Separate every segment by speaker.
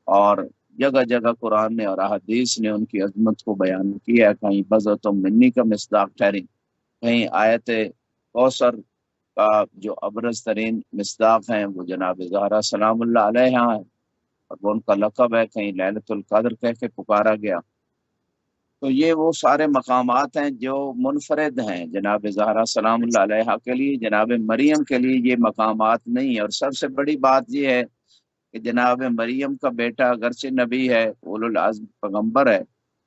Speaker 1: اور جگہ جگہ قرآن نے اور احادیث نے ان کی عظمت کو بیان کیا ہے۔ کہیں بذت منی کا مصداق ٹھہری، کہیں آیت کوثر کا جو ابرز ترین مصداق ہیں وہ جناب زہرا سلام اللہ علیہ ہیں، اور وہ ان کا لقب ہے، کہیں ليلۃ القدر کہہ کے پکارا گیا۔ تو یہ وہ سارے مقامات ہیں جو منفرد ہیں جناب زہرا سلام اللہ علیہ کے لیے، جناب مریم کے لیے یہ مقامات نہیں ہیں۔ اور سب سے بڑی بات یہ ہے کہ جناب مریم کا بیٹا اگرچہ نبی ہے، اولو العزم پیغمبر ہے،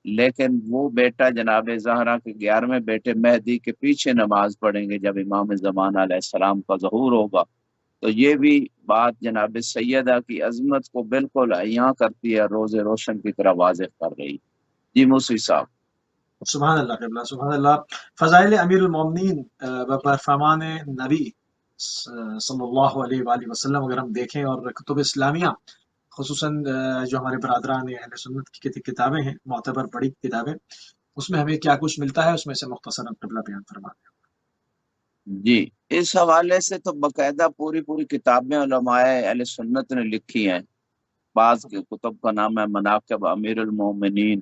Speaker 1: لیکن وہ بیٹا جناب زہرا کے 11ویں بیٹے مہدی کے پیچھے نماز پڑھیں گے جب امام زمان علیہ السلام کا ظہور ہوگا۔ تو یہ بھی بات جناب سیدہ کی عظمت کو بالکل عیاں کرتی ہے، روز روشن کی طرح واضح کر رہی۔ جی موسی صاحب۔
Speaker 2: سبحان اللہ قبلہ، سبحان اللہ۔ فضائل امیر المومنین فرمان نبی صلی اللہ علیہ وآلہ وسلم اگر ہم دیکھیں، اور کتب اسلامیہ خصوصاً جو ہمارے برادران اہل سنت کی کتابیں ہیں، معتبر بڑی کتابیں، اس میں ہمیں کیا کچھ ملتا ہے، اس میں سے مختصراً قبلہ بیان فرما دیں۔
Speaker 1: جی، اس حوالے سے تو باقاعدہ پوری کتابیں علماء اہل سنت نے لکھی ہیں۔ بعض کی کتب کا نام ہے مناقب امیر المومنین،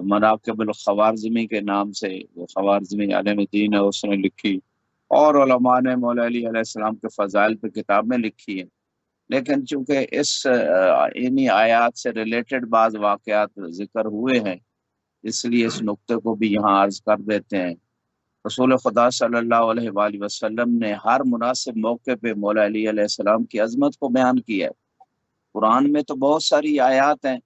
Speaker 1: مناقب الخوارزمی کے نام سے، وہ خوارزمی عالم دین ہے، اس نے لکھی، اور علماء نے مولا علی علیہ السلام کے فضائل پہ کتابیں لکھی ہیں۔ لیکن چونکہ انہی آیات سے ریلیٹڈ بعض واقعات ذکر ہوئے ہیں، اس لیے اس نقطے کو بھی یہاں عرض کر دیتے ہیں۔ رسول خدا صلی اللہ علیہ وآلہ وسلم نے ہر مناسب موقع پہ مولا علی علیہ السلام کی عظمت کو بیان کیا ہے۔ قرآن میں تو بہت ساری آیات ہیں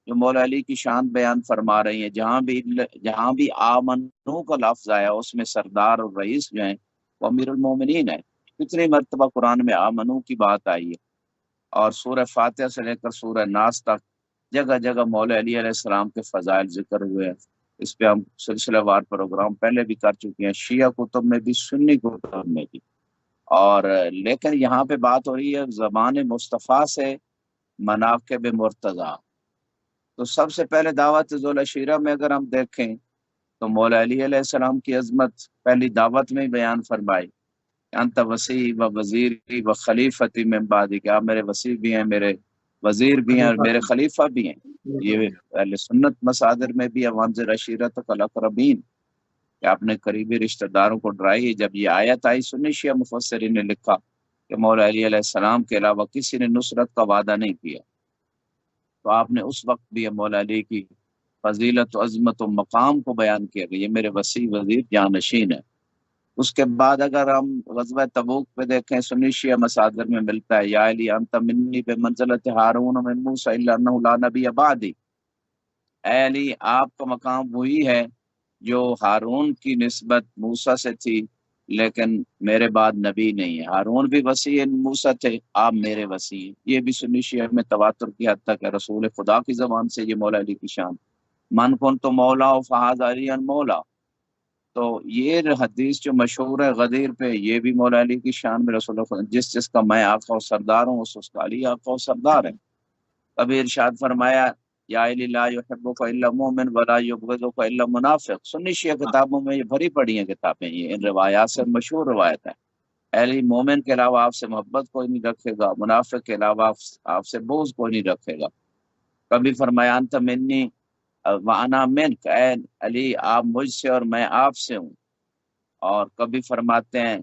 Speaker 1: جو مولا علی کی شان بیان فرما رہی ہیں، جہاں بھی آمنو کا لفظ آیا اس میں سردار اور رئیس جو ہیں وہ امیر المومنین ہے۔ کتنی مرتبہ قرآن میں آمنو کی بات آئی ہے، اور سورہ فاتحہ سے لے کر سورہ ناس تک جگہ جگہ مولا علی علیہ السلام کے فضائل ذکر ہوئے ہیں۔ اس پہ ہم سلسلہ وار پروگرام پہلے بھی کر چکے ہیں، شیعہ کتب میں بھی، سنی کتب میں بھی۔ اور لیکن یہاں پہ بات ہو رہی ہے زبان مصطفیٰ سے مناقب مرتضیٰ۔ تو سب سے پہلے دعوت ذوالعشیرہ میں اگر ہم دیکھیں تو مولا علی علیہ السلام کی عظمت پہلی دعوت میں ہی بیان فرمائی، انت وسیع و وزیری و خلیفتی من بعدی، کہ آپ میرے وسیع بھی ہیں، میرے وزیر بھی ہیں، اور میرے خلیفہ بھی ہیں۔ یہ اہل سنت مصادر میں بھی وانذر عشیرتک الاقربین، کہ آپ نے قریبی رشتہ داروں کو ڈرائیے۔ جب یہ آیت آئی، سنی شیعہ مفسرین نے لکھا کہ مولا علی علیہ السلام کے علاوہ کسی نے نصرت کا وعدہ نہیں کیا، تو آپ نے اس وقت بھی مولا علی کی فضیلت و عظمت و مقام کو بیان کیا کہ یہ میرے وسیع وزیر جانشین ہے۔ اس کے بعد اگر ہم غزوہ تبوک پہ دیکھیں، سنی شیعہ مصادر میں ملتا ہے، یا علی انت منی بمنزلت ہارون من موسیٰ الا انہ لا نبی بعدی، اے علی آپ کا مقام وہی ہے جو ہارون کی نسبت موسیٰ سے تھی، لیکن میرے بعد نبی نہیں ہے۔ ہارون بھی وسیع موسیٰ تھے، آپ میرے وسیع ہیں۔ یہ بھی سنی شیعہ میں تواتر کی حد تک ہے، رسول خدا کی زبان سے یہ مولا علی کی شان، من کن تو مولا فہذا علی مولا۔ تو یہ حدیث جو مشہور ہے غدیر پہ، یہ بھی مولا علی کی شان میں، رسول اللہ جس کا میں آقا و سردار ہوں اس کا علی آقا و سردار ہے۔ کبھی ارشاد فرمایا یا علی لا یحبک الا مومن ولا یبغضک الا منافق۔ سنی شیعہ کتابوں میں یہ بھری پڑی ہیں کتابیں، یہ ان روایات سے مشہور روایت ہے۔ علی مومن کے علاوہ آپ سے محبت کوئی نہیں رکھے گا، منافق کے علاوہ آپ سے بغض کوئی نہیں رکھے گا۔ کبھی فرمایا انت منی وانا منک، اے علی آپ مجھ سے اور میں آپ سے ہوں۔ اور کبھی فرماتے ہیں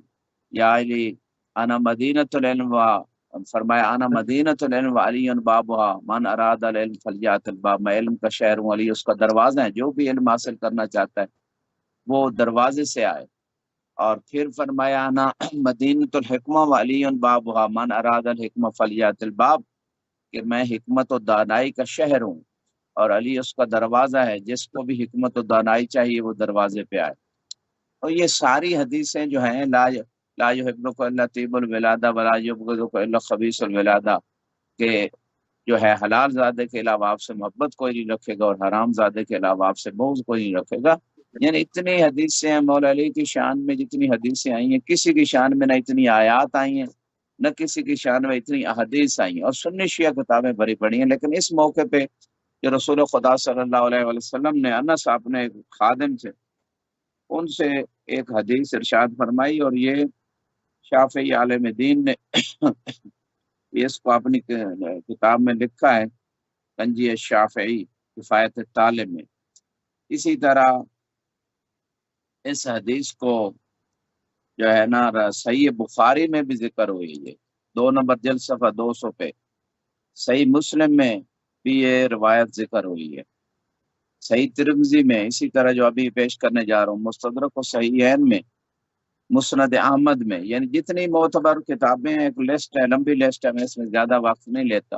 Speaker 1: یا علی انا مدینۃ العلم، فرمایا انا مدینۃ العلم علی بابها من اراد العلم فلیات الباب، میں علم کا شہر ہوں، علی اس کا دروازہ ہے، جو بھی علم حاصل کرنا چاہتا ہے وہ دروازے سے آئے۔ اور پھر فرمایا انا مدینۃ الحکمہ وعلی بابها من اراد الحکمہ فلیات الباب، کہ میں حکمت و دانائی کا شہر ہوں اور علی اس کا دروازہ ہے، جس کو بھی حکمت و دانائی چاہیے وہ دروازے پہ آئے۔ اور یہ ساری حدیثیں جو ہیں لا یحبک الا طیب الولادہ ولا یبغضک الا خبیث الولادہ، کہ جو ہے حلال زادے کے علاوہ آپ سے محبت کوئی نہیں رکھے گا اور حرام زادے کے علاوہ آپ سے بغض کوئی نہیں رکھے گا۔ یعنی اتنی حدیثیں ہیں مولا علی کی شان میں، جتنی حدیثیں آئی ہیں کسی کی شان میں نہ اتنی آیات آئی ہیں نہ کسی کی شان میں اتنی احادیث آئی ہیں، اور سنی شیعہ کتابیں بھری پڑی ہیں۔ لیکن اس موقع پہ جو رسول خدا صلی اللہ علیہ وسلم نے انس اپنے خادم سے، ان سے ایک حدیث ارشاد فرمائی، اور یہ شافعی عالم دین نے اس کو اپنی کتاب میں لکھا ہے کنجی شافعی کفایت طالب میں۔ اسی طرح اس حدیث کو جو ہے نا صحیح بخاری میں بھی ذکر ہوئی ہے، 2 نمبر جلد صفحہ 200 پہ۔ صحیح مسلم میں بھی یہ روایت ذکر ہوئی ہے، صحیح ترمذی میں، اسی طرح جو ابھی پیش کرنے جا رہا ہوں مستدرک و صحیحین میں، مسند احمد میں، یعنی جتنی معتبر کتابیں ہیں، ایک لسٹ ہے، لمبی لسٹ ہے، میں اس میں زیادہ وقت نہیں لیتا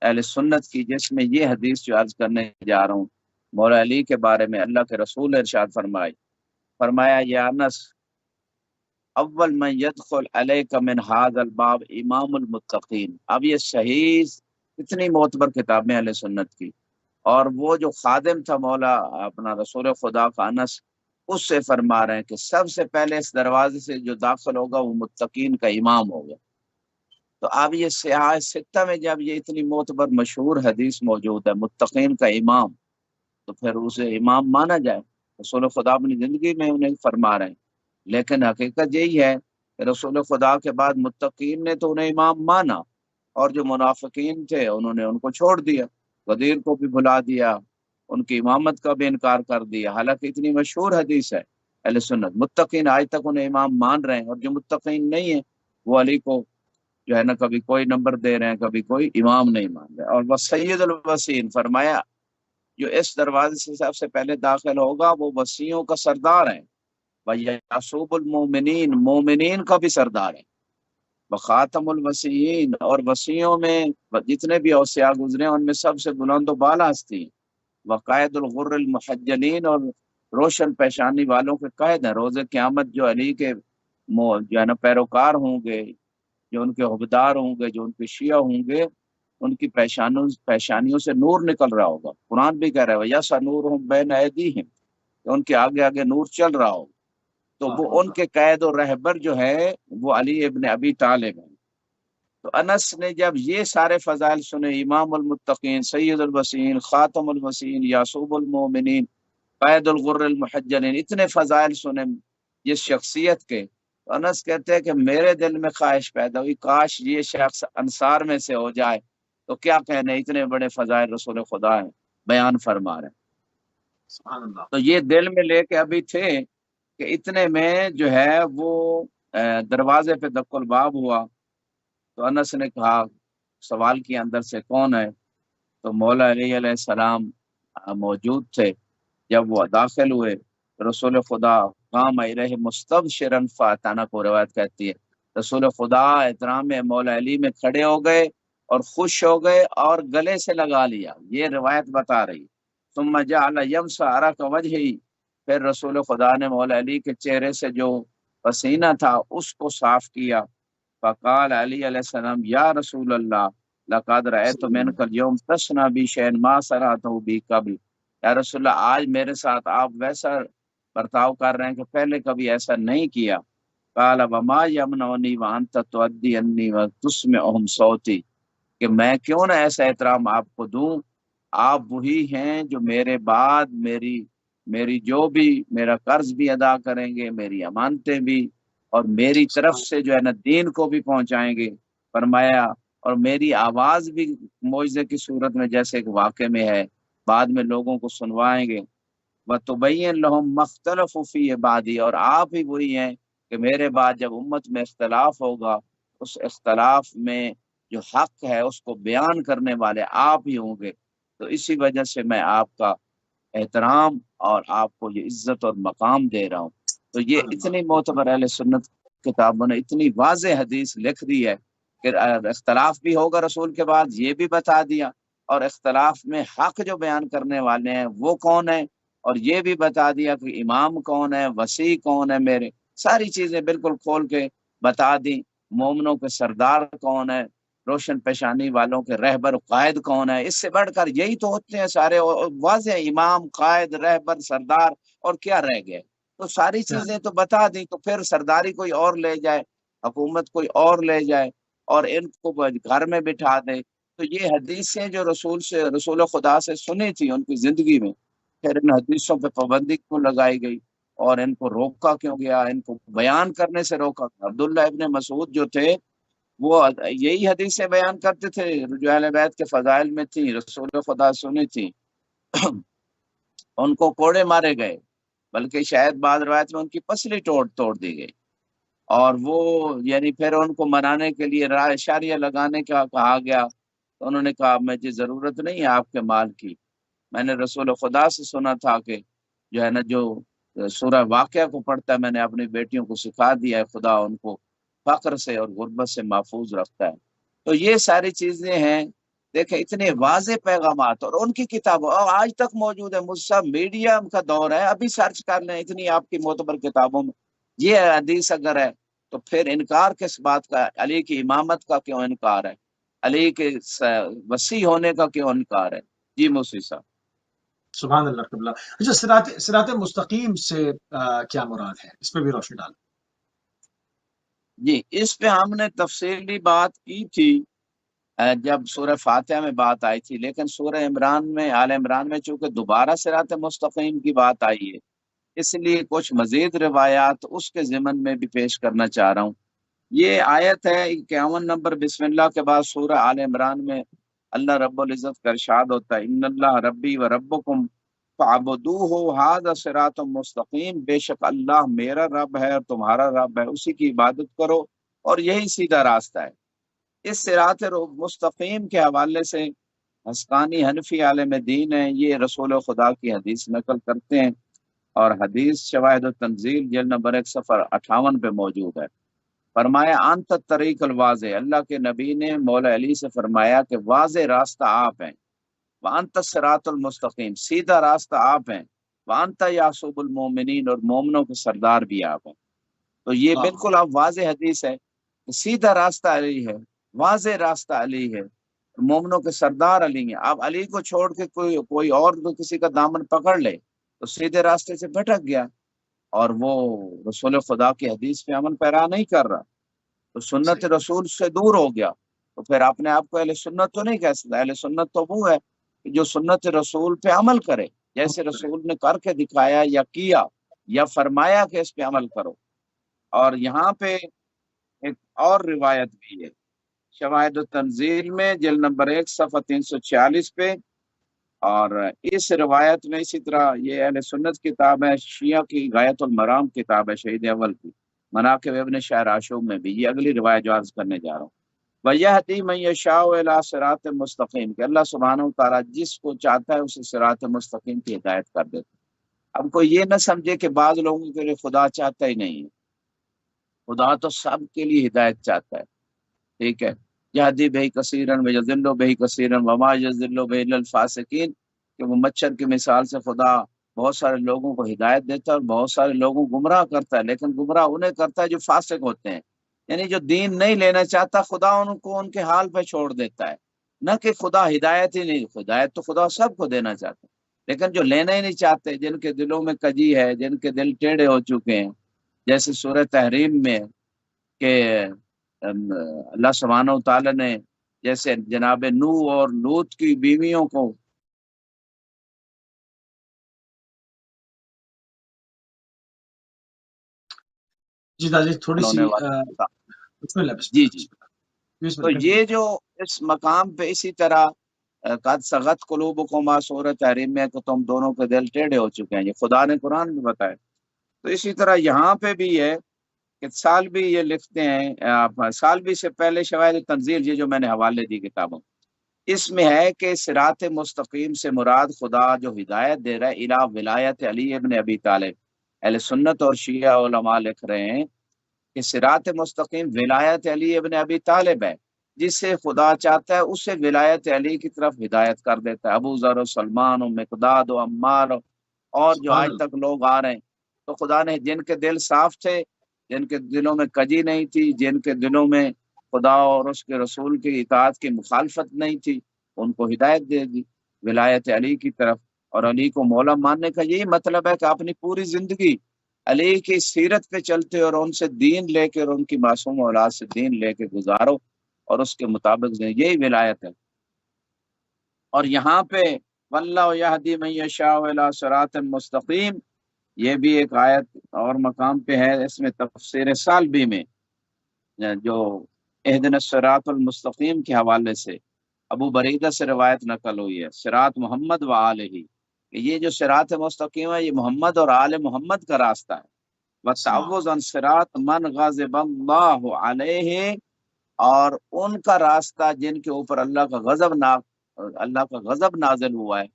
Speaker 1: اہل سنت کی، جس میں یہ حدیث جو عرض کرنے جا رہا ہوں مولا علی کے بارے میں اللہ کے رسول نے ارشاد فرمایا یا انس اول من يدخل علیک من هذا الباب امام المتقین۔ اب یہ صحیح اتنی معتبر کتابیں اہل سنت کی، اور وہ جو خادم تھا مولا اپنا رسول خدا کا انس، اس سے فرما رہے ہیں کہ سب سے پہلے اس دروازے سے جو داخل ہوگا وہ متقین کا امام ہوگا۔ تو اب یہ سیاح ستہ میں جب یہ اتنی معتبر مشہور حدیث موجود ہے متقین کا امام، تو پھر اسے امام مانا جائے۔ رسول خدا اپنی زندگی میں انہیں فرما رہے ہیں، لیکن حقیقت یہی ہے کہ رسول خدا کے بعد متقین نے تو انہیں امام مانا، اور جو منافقین تھے انہوں نے ان کو چھوڑ دیا، غدیر کو بھی بھلا دیا، ان کی امامت کا بھی انکار کر دیا، حالانکہ اتنی مشہور حدیث ہے اہل سنت۔ متقین آج تک انہیں امام مان رہے ہیں، اور جو متقین نہیں ہیں وہ علی کو جو ہے نا کبھی کوئی نمبر دے رہے ہیں، کبھی کوئی امام نہیں مان رہے۔ اور وہ سید الوسین فرمایا جو اس دروازے سے سب سے پہلے داخل ہوگا وہ وسیعوں کا سردار ہے، وَيَعْصُوبُ الْمُؤْمِنِينَ، مومنین کا بھی سردار ہے، وخاتم الوسیین، اور وسیعوں میں جتنے بھی اوصیاء گزرے ان میں سب سے بلند و بالا ہستی ہیں، وقائد الغر المحجلین، اور روشن پیشانی والوں کے قائد ہیں۔ روز قیامت جو علی کے جو ہے نا پیروکار ہوں گے، جو ان کے حبدار ہوں گے، جو ان کے شیعہ ہوں گے، ان کی پیشانیوں سے نور نکل رہا ہوگا۔ قرآن بھی کہہ رہا ہے یسعی نورہم بین ایدیہم، کہ ان کے آگے آگے نور چل رہا ہوگا۔ تو وہ ان کے قائد و رہبر جو ہے وہ علی ابن ابی طالب ہیں۔ تو انس نے جب یہ سارے فضائل سنے، امام المتقین، سید الوسین، خاتم الوسین، یعصوب المومنین، قائد الغر المحجلین، اتنے فضائل سنے جس شخصیت کے، تو انس کہتے ہیں کہ میرے دل میں خواہش پیدا ہوئی کاش یہ شخص انصار میں سے ہو جائے، تو کیا کہنے، اتنے بڑے فضائل رسول خدا ہیں بیان فرما رہے ہیں۔
Speaker 2: سبحان اللہ۔
Speaker 1: تو یہ دل میں لے کے ابھی تھے کہ اتنے میں جو ہے وہ دروازے پہ دق الباب ہوا، تو انس نے کہا، سوال کیا اندر سے کون ہے، تو مولا علی علیہ السلام موجود تھے۔ جب وہ داخل ہوئے رسول خدا قام الیہ مستبشرا فاتانا، کو روایت کہتی ہے رسول خدا احترام میں مولا علی میں کھڑے ہو گئے اور خوش ہو گئے اور گلے سے لگا لیا، یہ روایت بتا رہی۔ ثم جعل یمسح عرق وجہی، پھر رسول خدا نے مولا علی کے چہرے سے جو پسینہ تھا اس کو صاف کیا۔ فقال علی علیہ السلام یا رسول اللہ لقد رأیت منک اليوم تصنع بی شیئا ما صنعته بی قبل، یا رسول اللہ آج میرے ساتھ آپ ویسا برتاؤ کر رہے ہیں کہ پہلے کبھی ایسا نہیں کیا۔ قال وما یمنعنی وانت تؤدی عنی وتسمعهم صوتی، کہ میں کیوں نہ ایسا احترام آپ کو دوں، آپ وہی ہیں جو میرے بعد میری جو بھی میرا قرض بھی ادا کریں گے، میری امانتیں بھی، اور میری طرف سے جو ہے نا دین کو بھی پہنچائیں گے۔ فرمایا اور میری آواز بھی معجزے کی صورت میں جیسے ایک واقعے میں ہے، بعد میں لوگوں کو سنوائیں گے۔ وَتُبَيِّن لَهُمْ مَا اخْتَلَفُوا فِيهِ بَعْدِي، اور آپ ہی وہی ہیں کہ میرے بعد جب امت میں اختلاف ہوگا، اس اختلاف میں جو حق ہے اس کو بیان کرنے والے آپ ہی ہوں گے۔ تو اسی وجہ سے میں آپ کا احترام اور آپ کو یہ عزت اور مقام دے رہا ہوں۔ تو یہ اتنی معتبر اہل سنت کتابوں نے اتنی واضح حدیث لکھ دی ہے کہ اختلاف بھی ہوگا رسول کے بعد، یہ بھی بتا دیا، اور اختلاف میں حق جو بیان کرنے والے ہیں وہ کون ہیں، اور یہ بھی بتا دیا کہ امام کون ہے، وسیع کون ہے، میرے ساری چیزیں بالکل کھول کے بتا دی۔ مومنوں کے سردار کون ہے، روشن پیشانی والوں کے رہبر قائد کون ہے، اس سے بڑھ کر یہی تو ہوتے ہیں سارے واضح، امام، قائد، رہبر، سردار، اور کیا رہ گئے؟ تو ساری چیزیں تو بتا دی، تو پھر سرداری کوئی اور لے جائے، حکومت کوئی اور لے جائے، اور ان کو گھر میں بٹھا دے۔ تو یہ حدیثیں جو رسول خدا سے سنی تھی ان کی زندگی میں، پھر ان حدیثوں پہ پابندی کیوں لگائی گئی، اور ان کو روکا کیوں گیا، ان کو بیان کرنے سے روکا گیا۔ عبداللہ ابن مسعود جو تھے وہ یہی حدیثیں بیان کرتے تھے جو اہل بیت کے فضائل میں تھی، رسول خدا سنی تھی، ان کو کوڑے مارے گئے، بلکہ شاید بعض روایت میں ان کی پسلی توڑ دی گئی، اور وہ یعنی پھر ان کو منانے کے لیے راہ اشاریہ لگانے کا کہا گیا، تو انہوں نے کہا مجھے ضرورت نہیں ہے آپ کے مال کی، میں نے رسول خدا سے سنا تھا کہ جو ہے نا جو سورہ واقعہ کو پڑھتا ہے، میں نے اپنی بیٹیوں کو سکھا دیا ہے، خدا ان کو فقر سے اور غربت سے محفوظ رکھتا ہے۔ تو یہ ساری چیزیں ہیں، دیکھیں اتنے واضح پیغامات، اور ان کی کتابوں اور آج تک موجود ہے، مجھ سب میڈیا کا دور ہے، ابھی سرچ کر لیں اتنی آپ کی معتبر کتابوں میں یہ حدیث اگر ہے، تو پھر انکار کس بات کا ہے؟ علی کی امامت کا کیوں انکار ہے؟ علی کے وسیع ہونے کا کیوں انکار ہے؟ جی موسی صاحب۔
Speaker 2: سبحان اللہ قبلہ۔ اچھا، صراط مستقیم سے کیا مراد ہے؟ اس پہ بھی روشنی ڈال۔
Speaker 1: جی اس پہ ہم نے تفصیلی بات کی تھی جب سورہ فاتحہ میں بات آئی تھی، لیکن سورہ عمران میں، آل عمران میں چونکہ دوبارہ صراط مستقیم کی بات آئی ہے، اس لیے کچھ مزید روایات اس کے ضمن میں بھی پیش کرنا چاہ رہا ہوں۔ یہ آیت ہے 51 نمبر بسم اللہ کے بعد سورہ آل عمران میں اللہ رب العزت کا ارشاد ہوتا ہے، ان اللہ ربی و ربکم فعبدوہ ھذا صراط مستقیم، بے شک اللہ میرا رب ہے اور تمہارا رب ہے، اسی کی عبادت کرو اور یہی سیدھا راستہ ہے۔ اس صراط مستقیم کے حوالے سے حسقانی حنفی عالم دین ہیں، یہ رسول خدا کی حدیث نقل کرتے ہیں، اور حدیث شواہد و تنزیل جلد نمبر 1 صفحہ 58 پہ موجود ہے۔ فرمایا انت طریق الواضح، اللہ کے نبی نے مولا علی سے فرمایا کہ واضح راستہ آپ ہیں، وانت الصراط المستقیم، سیدھا راستہ آپ ہیں، وانت یعصوب المومنین، اور مومنوں کے سردار بھی آپ ہیں۔ تو یہ بالکل اب واضح حدیث ہے کہ سیدھا راستہ علی ہے، واضح راستہ علی ہے، مومنوں کے سردار علی ہیں۔ اب علی کو چھوڑ کے کوئی اور کسی کا دامن پکڑ لے تو سیدھے راستے سے بھٹک گیا، اور وہ رسول خدا کی حدیث پہ عمل پیرا نہیں کر رہا، تو سنت
Speaker 2: صحیح۔
Speaker 1: رسول سے دور ہو گیا، تو پھر اپنے آپ کو اہل سنت تو نہیں کہہ سکتا۔ اہل سنت تو وہ ہے کہ جو سنت رسول پہ عمل کرے، جیسے رسول نے کر کے دکھایا یا کیا یا فرمایا کہ اس پہ عمل کرو۔ اور یہاں پہ ایک اور روایت بھی ہے شواہد التنزیل میں جلد نمبر 1 صفحہ 346 پہ، اور اس روایت میں اسی طرح یہ اہل سنت کتاب ہے، شیعہ کی غایت المرام کتاب ہے شہید اول کی، مناقب ابن شاہ عاشوب میں بھی یہ اگلی روایت جو عرض کرنے جا رہا ہوں۔ وَيَهْدِي مَن يَشَاءُ إِلَىٰ صِرَاطٍ مُّسْتَقِيمٍ، کہ اللہ سبحانہ وتعالیٰ جس کو چاہتا ہے اسے صراط مستقیم کی ہدایت کر دیتا ہے۔ اب کوئی یہ نہ سمجھے کہ بعض لوگوں کے لیے خدا چاہتا ہی نہیں ہے، خدا تو سب کے لیے ہدایت چاہتا ہے، ٹھیک ہے۔ یہدی بہ کثیرن ویضل بہ کثیرن وما یضل بہ الا الفاسقین، کہ وہ مچھر کی مثال سے خدا بہت سارے لوگوں کو ہدایت دیتا ہے اور بہت سارے لوگوں کو گمراہ کرتا ہے، لیکن گمراہ انہیں کرتا ہے جو فاسق ہوتے ہیں، یعنی جو دین نہیں لینا چاہتا خدا ان کو ان کے حال پہ چھوڑ دیتا ہے، نہ کہ خدا ہدایت ہی نہیں، ہدایت تو خدا سب کو دینا چاہتا ہے، لیکن جو لینا ہی نہیں چاہتے، جن کے دلوں میں کجی ہے، جن کے دل ٹیڑھے ہو چکے ہیں، جیسے سورہ تحریم میں کہ اللہ سبحانہ و تعالیٰ نے جیسے جناب نوح اور لوط کی بیویوں کو
Speaker 2: جی داجی تھوڑی سی
Speaker 1: ہونے والا تھا۔
Speaker 2: بسم اللہ بسم
Speaker 1: جی
Speaker 2: اللہ
Speaker 1: جی،
Speaker 2: بسم اللہ بسم
Speaker 1: تو
Speaker 2: اللہ
Speaker 1: یہ
Speaker 2: کنٹینیو۔
Speaker 1: جو اس مقام پہ اسی طرح قد سغت قلوبکما سورہ تحریم میں کہ تم دونوں کے دل ٹیڑھے ہو چکے ہیں، یہ خدا نے قرآن میں بتایا۔ تو اسی طرح یہاں پہ بھی ہے کہ سالبی یہ لکھتے ہیں، سالبی سے پہلے شواہد تنزیل یہ جو میں نے حوالے دی کتابوں، اس میں ہے کہ صراط مستقیم سے مراد خدا جو ہدایت دے رہا ہے الہ ولایت علی ابن ابی طالب، اہل سنت اور شیعہ علماء لکھ رہے ہیں کہ صراط مستقیم ولایت علی ابن ابی طالب ہے، جس سے خدا چاہتا ہے اسے ولایت علی کی طرف ہدایت کر دیتا ہے، ابو ذر و سلمان و مقداد و عمار اور جو
Speaker 2: سبحان
Speaker 1: آج
Speaker 2: اللہ۔
Speaker 1: تک لوگ آ رہے ہیں، تو خدا نے جن کے دل صاف تھے، جن کے دلوں میں کجی نہیں تھی، جن کے دلوں میں خدا اور اس کے رسول کی اطاعت کی مخالفت نہیں تھی، ان کو ہدایت دے دی ولایت علی کی طرف۔ اور علی کو مولا ماننے کا یہی مطلب ہے کہ اپنی پوری زندگی علی کی سیرت پہ چلتے اور ان سے دین لے کے اور ان کی معصوم اولاد سے دین لے کے گزارو اور اس کے مطابق یہی ولایت ہے۔ اور یہاں پہ واللہ یہدی من یشاء الی صراط مستقیم، یہ بھی ایک آیت اور مقام پہ ہے، اس میں تفسیر سالبی میں جو اہدنا الصراط المستقیم کے حوالے سے ابو بریدہ سے روایت نقل ہوئی ہے، صراط محمد و آلہ، کہ یہ جو صراط مستقیم ہے یہ محمد اور آل محمد کا راستہ ہے۔ وَتَعَوُّذْ عَنْ صِرَاطِ مَنْ غَضِبَ اللَّهُ عَلَيْهِ، اور ان کا راستہ جن کے اوپر اللہ کا غضب نازل ہوا ہے،